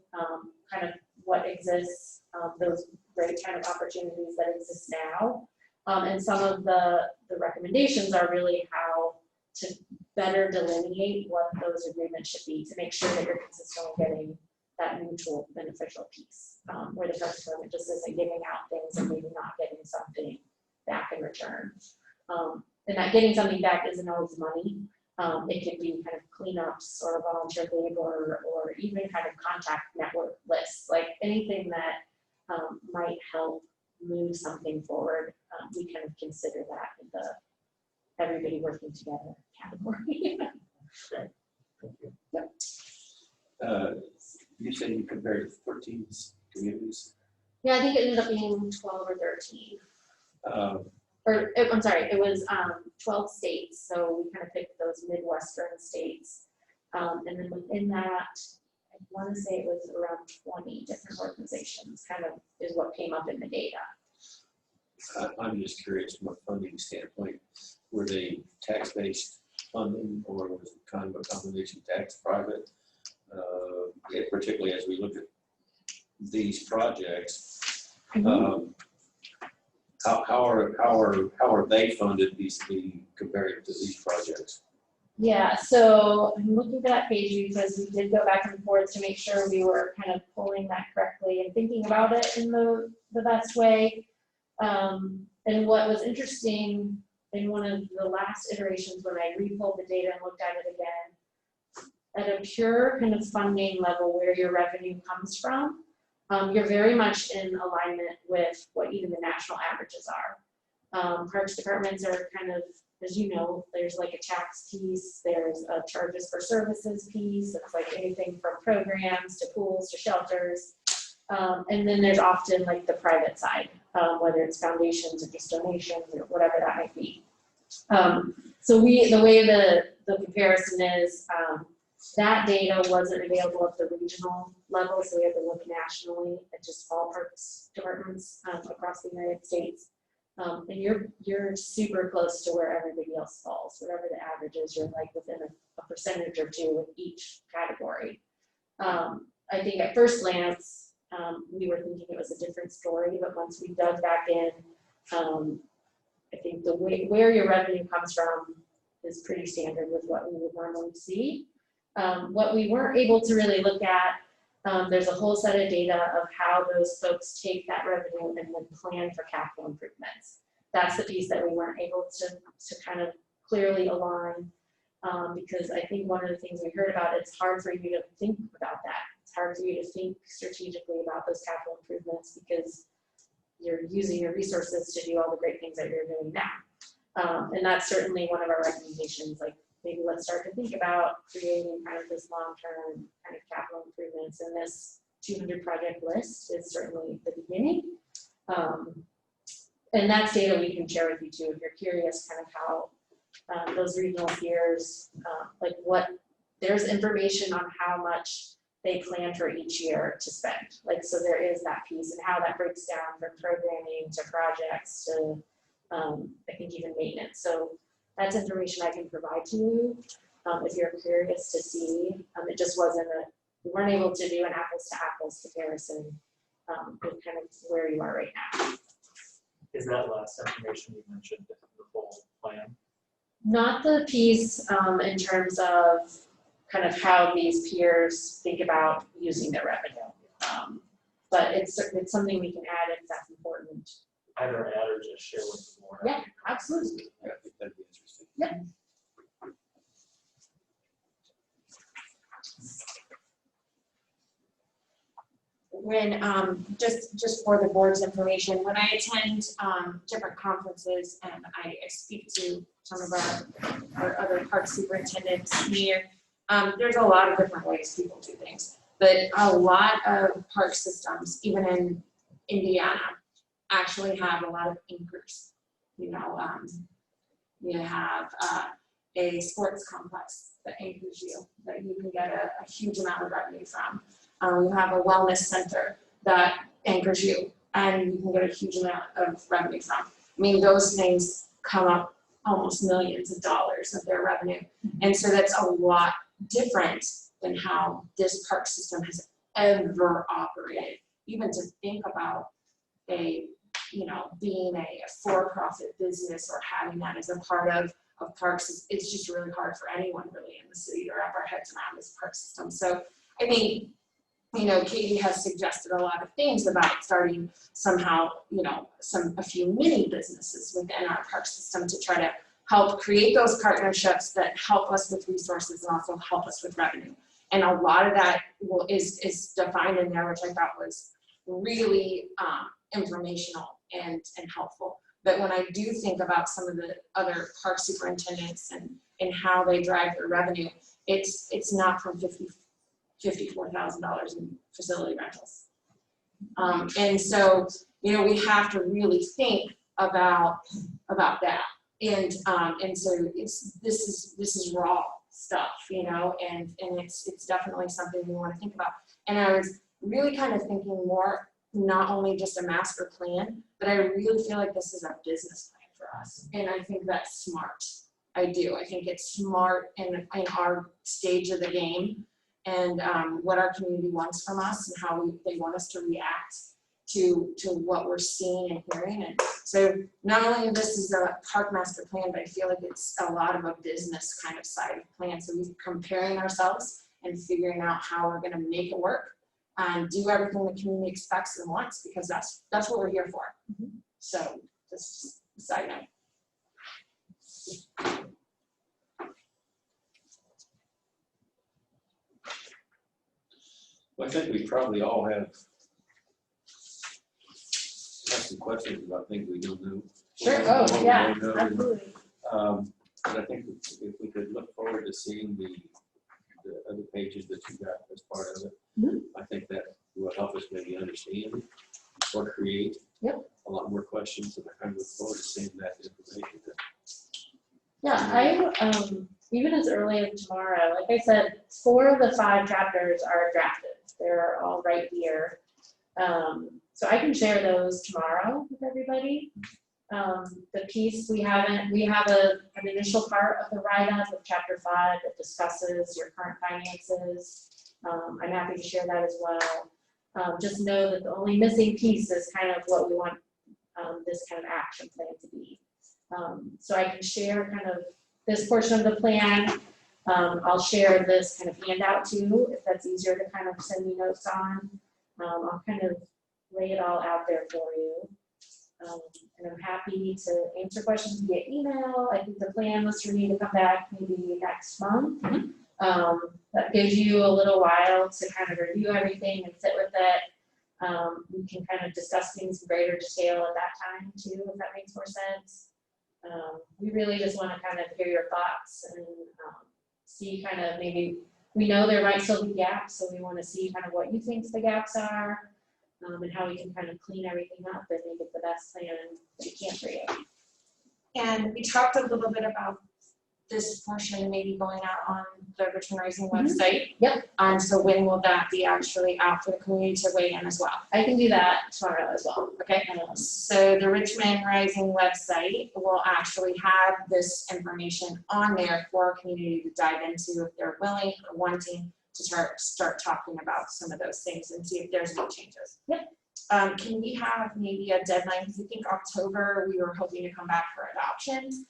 Speaker 9: kind of what exists, those great kind of opportunities that exist now. And some of the recommendations are really how to better delineate what those agreements should be to make sure that you're consistently getting that mutual beneficial piece, where the Parks Department just isn't giving out things and maybe not getting something back in return. And that getting something back isn't always money. It could be kind of cleanups or volunteer labor or even kind of contact network lists, like anything that might help move something forward. We kind of consider that in the everybody working together category.
Speaker 1: Thank you.
Speaker 9: Yep.
Speaker 3: You said you compared 13 communities.
Speaker 9: Yeah, I think it ended up being 12 or 13. I'm sorry, it was 12 states. So we kind of picked those Midwestern states. And then within that, I want to say it was around 20 different organizations, kind of is what came up in the data.
Speaker 3: I'm just curious from a funding standpoint, were they tax-based funding or was it kind of a combination tax private? Particularly as we look at these projects, how are they funded vis-a-vis compared to these projects?
Speaker 9: Yeah, so I'm looking for that page because we did go back and forth to make sure we were kind of pulling that correctly and thinking about it in the best way. And what was interesting in one of the last iterations when I re-pulled the data and looked at it again, at a pure kind of funding level where your revenue comes from, you're very much in alignment with what even the national averages are. Parks departments are kind of, as you know, there's like a tax piece, there's a charges for services piece, it's like anything from programs to pools to shelters. And then there's often like the private side, whether it's foundations or just donations or whatever that might be. So the way the comparison is, that data wasn't available at the regional level, so we had to look nationally at just all parks departments across the United States. And you're super close to where everybody else falls, whatever the average is, you're like within a percentage or two with each category. I think at first glance, we were thinking it was a different story, but once we dug back in, I think the way where your revenue comes from is pretty standard with what we would normally see. What we weren't able to really look at, there's a whole set of data of how those folks take that revenue and then plan for capital improvements. That's the piece that we weren't able to kind of clearly align, because I think one of the things we heard about, it's hard for you to think about that. It's hard for you to think strategically about those capital improvements because you're using your resources to do all the great things that you're doing now. And that's certainly one of our recommendations, like maybe let's start to think about creating kind of this long-term kind of capital improvements, and this 200 project list is certainly the beginning. And that's data we can share with you too, if you're curious kind of how those regional peers, like what, there's information on how much they plan for each year to spend. Like, so there is that piece and how that breaks down from programming to projects to, I think even maintenance. So that's information I can provide to you if you're curious to see. It just wasn't we weren't able to do an apples to apples comparison with kind of where you are right now.
Speaker 1: Is that last information you mentioned the full plan?
Speaker 9: Not the piece in terms of kind of how these peers think about using their revenue. But it's something we can add if that's important.
Speaker 1: Either add or just share with the board.
Speaker 9: Yeah, absolutely.
Speaker 3: I think that'd be interesting.
Speaker 9: Yeah. When, just for the board's information, when I attend different conferences and I speak to some of our other park superintendents here, there's a lot of different ways people do things, but a lot of park systems, even in Indiana, actually have a lot of anchors. You know, you have a sports complex that anchors you, that you can get a huge amount of revenue from. You have a wellness center that anchors you, and you can get a huge amount of revenue from. I mean, those things come up almost millions of dollars of their revenue. And so that's a lot different than how this park system has ever operated. Even to think about being a for-profit business or having that as a part of parks, it's just really hard for anyone really in the city to wrap our heads around this park system. So I think, Katie has suggested a lot of things about starting somehow, a few mini businesses within our park system to try to help create those partnerships that help us with resources and also help us with revenue. And a lot of that is defined in there, which I thought was really informational and helpful. But when I do think about some of the other park superintendents and how they drive their revenue, it's not from $54,000 in facility rentals. And so, we have to really think about that. And so this is raw stuff, and it's definitely something we want to think about. And I was really kind of thinking more, not only just a master plan, but I really feel like this is a business plan for us. And I think that's smart. I do. I think it's smart in our stage of the game, and what our community wants from us and how they want us to react to what we're seeing and hearing. And so not only this is a park master plan, but I feel like it's a lot of a business kind of side of the plan. So we're comparing ourselves and figuring out how we're going to make it work and do everything the community expects and wants, because that's what we're here for. So that's just a side note.
Speaker 3: Well, I think we probably all have some questions about things we don't know.
Speaker 9: Sure. Oh, yeah, absolutely.
Speaker 3: But I think if we could look forward to seeing the other pages that you got as part of it, I think that will help us maybe understand or create a lot more questions, and I kind of look forward to seeing that information.
Speaker 9: Yeah, I even as early as tomorrow, like I said, 4 of the 5 chapters are drafted. They're all right here. So I can share those tomorrow with everybody. The piece, we have an initial part of the write-up of chapter 5 that discusses your current finances. I'm happy to share that as well. Just know that the only missing piece is kind of what we want this kind of action plan to be. So I can share kind of this portion of the plan. I'll share this kind of handout too, if that's easier to kind of send me notes on. I'll kind of lay it all out there for you. And I'm happy to answer questions via email. I think the plan was for me to come back maybe next month. That gives you a little while to kind of review everything and sit with it. We can kind of discuss things in greater detail at that time too, if that makes more sense. We really just want to kind of hear your thoughts and see kind of maybe, we know there might still be gaps, so we want to see kind of what you think the gaps are, and how we can kind of clean everything up and make it the best plan that we can for you.
Speaker 5: And we talked a little bit about this portion maybe going out on the Richmond Rising website.
Speaker 9: Yep.
Speaker 5: So when will that be actually out for the community to weigh in as well?
Speaker 9: I can do that tomorrow as well.
Speaker 5: Okay, so the Richmond Rising website will actually have this information on there for our community to dive into if they're willing or wanting to start talking about some of those things and see if there's any changes.
Speaker 9: Yep.
Speaker 5: Can we have maybe a deadline? Because I think October we were hoping to come back for adoption.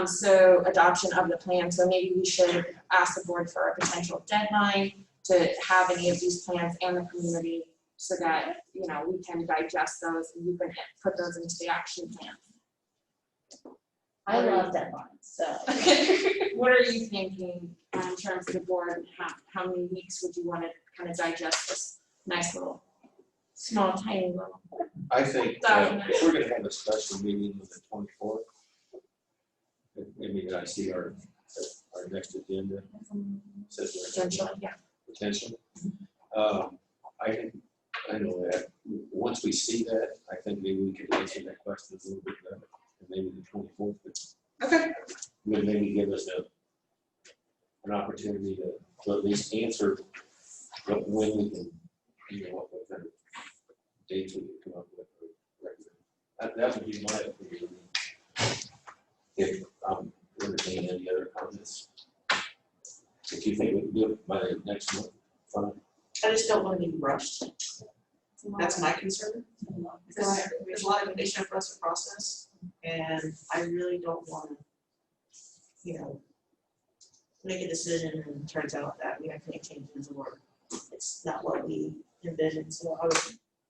Speaker 5: So adoption of the plan. So maybe we should ask the board for a potential deadline to have any of these plans and the community so that, you know, we can digest those and you can put those into the action plan.
Speaker 9: I love deadlines, so.
Speaker 5: What are you thinking in terms of the board? How many weeks would you want to kind of digest this nice little, small, tiny little?
Speaker 3: I think if we're gonna have a special meeting on the 24th, maybe I see our next agenda. Says we're
Speaker 5: Potential, yeah.
Speaker 3: potential. I know that, once we see that, I think maybe we can answer that question a little bit better, and maybe the 24th would maybe give us an opportunity to at least answer when we can, you know, what kind of dates we can come up with. That would be my opinion. If entertaining any other comments. If you think we can do it by the next month, fine.
Speaker 6: I just don't want to be rushed. That's my concern. Because there's a lot of information for us to process, and I really don't want to, you know, make a decision and it turns out that we have to make changes or it's not what we envisioned. So I would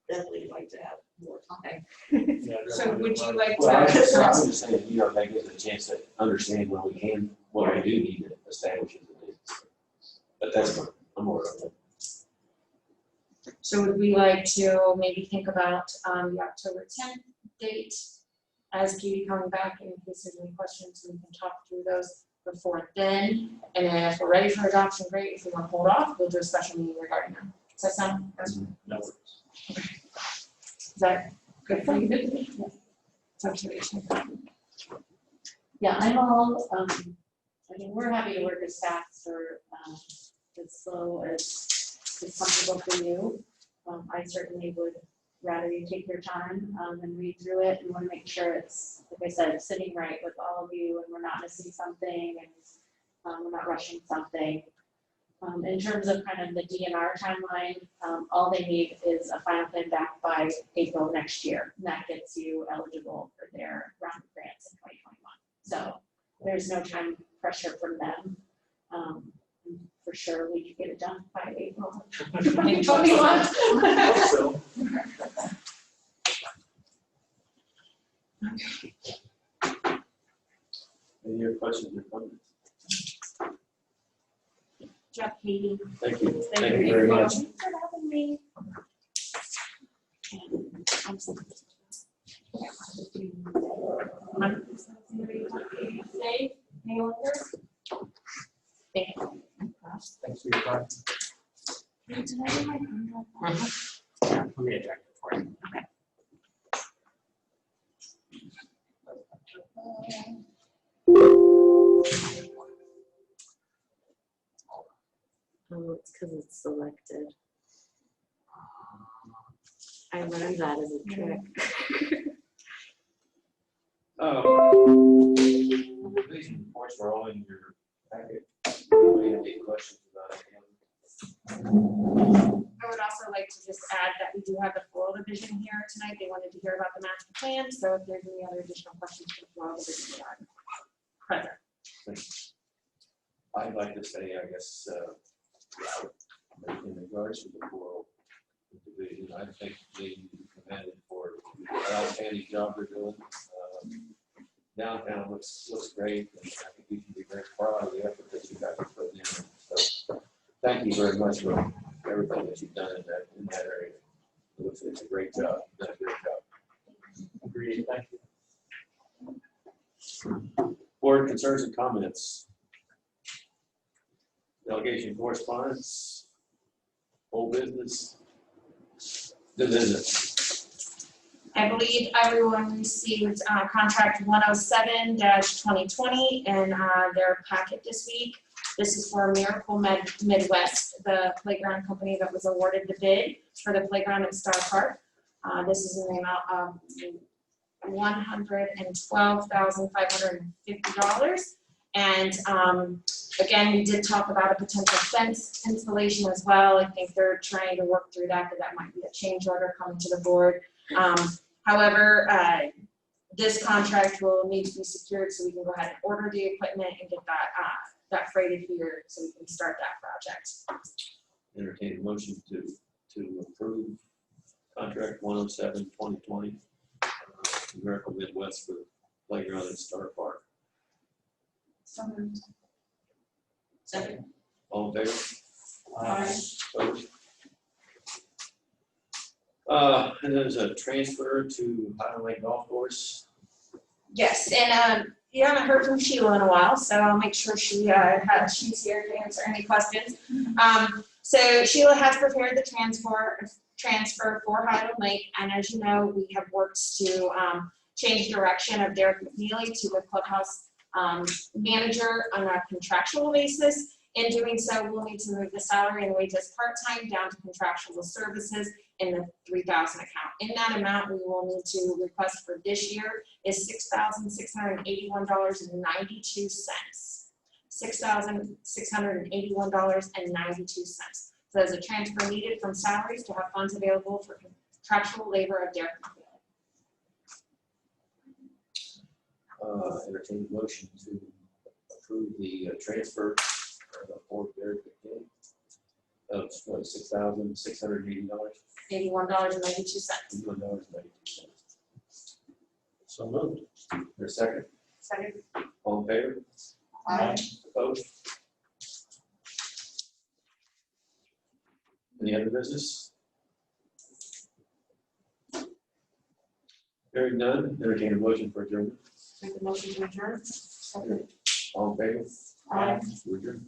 Speaker 6: definitely like to have more time.
Speaker 1: Yeah,
Speaker 5: So would you like
Speaker 3: Well, I'm
Speaker 5: to?
Speaker 3: just saying, you know, that gives us a chance to understand what we can, what we do need to establish as a business. But that's what I'm more of it.
Speaker 5: So would we like to maybe think about the October 10th date as Katie coming back in case there's any questions, we can talk through those before then. And then if we're ready for adoption, great. If we want to hold off, we'll do a special meeting regarding that. Does that sound?
Speaker 1: No worries.
Speaker 5: Is that good for you? Yeah. Observation.
Speaker 9: Yeah, I'm all, I mean, we're happy to work as fast or as slow as is comfortable for you. I certainly would rather you take your time and read through it and want to make sure it's, like I said, sitting right with all of you and we're not missing something and we're not rushing something. In terms of kind of the DNR timeline, all they need is a final plan back by April next year. And that gets you eligible for their round of grants in 2021. So there's no time pressure from them. For sure, we could get it done by April 2021.
Speaker 1: So,
Speaker 3: Any other questions or comments?
Speaker 5: Jeff, Katie.
Speaker 3: Thank you. Thank you very much.
Speaker 5: Thanks for having me. Say, any longer? Thank you.
Speaker 1: thanks for your time. Let me eject it for you.
Speaker 11: Oh, it's because it's selected. I learned that as a trick.
Speaker 3: These reports were all in your packet. We have any questions about it?
Speaker 5: I would also like to just add that we do have the floral division here tonight. They wanted to hear about the master plan, so if there's any other additional questions for the floral division, they are present.
Speaker 3: I'd like to say, I guess, in regards to the floral division, I think they need to be commended for the outstanding job they're doing. Downtown looks great, and I think you can be very proud of the effort that you guys are putting in. So, thank you very much for everything that you've done in that area. It's a great job. You've done a great job.
Speaker 1: Agreed, thank you.
Speaker 3: Board concerns and comments. Delegation correspondence. Old business. New business.
Speaker 5: I believe everyone received contract 107-2020 in their packet this week. This is for Miracle Midwest, the playground company that was awarded the bid for the playground at Star Park. This is in the amount of $112,550. And again, we did talk about a potential fence installation as well. I think they're trying to work through that, but that might be a change order coming to the board. However, this contract will need to be secured so we can go ahead and order the equipment and get that freighted here so we can start that project.
Speaker 3: Entertain a motion to approve contract 107-2020. Miracle Midwest for playground at Star Park.
Speaker 5: Second.
Speaker 3: All in favor?
Speaker 5: Aye.
Speaker 3: Opposed? And there's a transfer to Highland Lake Golf Course.
Speaker 5: Yes, and you haven't heard from Sheila in a while, so I'll make sure she's here to answer any questions. So Sheila has prepared the transfer for Highland Lake, and as you know, we have worked to change direction of Derek McNeely to the clubhouse manager on a contractual basis. In doing so, we'll need to move the salary and wages part-time down to contractual services in the 3,000 account. In that amount, we will need to request for this year is $6,681.92. $6,681.92. So there's a transfer needed from salaries to have funds available for contractual labor of Derek McNeely.
Speaker 3: Entertain a motion to approve the transfer for Derek McNeely of $6,680.
Speaker 5: $81.92.
Speaker 3: $81.92. So moved. For a second.
Speaker 5: Second.
Speaker 3: All in favor?
Speaker 5: Aye.
Speaker 3: Opposed? Any other business? Hearing none, entertain a motion for adjournment.
Speaker 5: Make the motion to adjourn.
Speaker 3: All in favor?
Speaker 5: Aye.
Speaker 3: We're adjourned.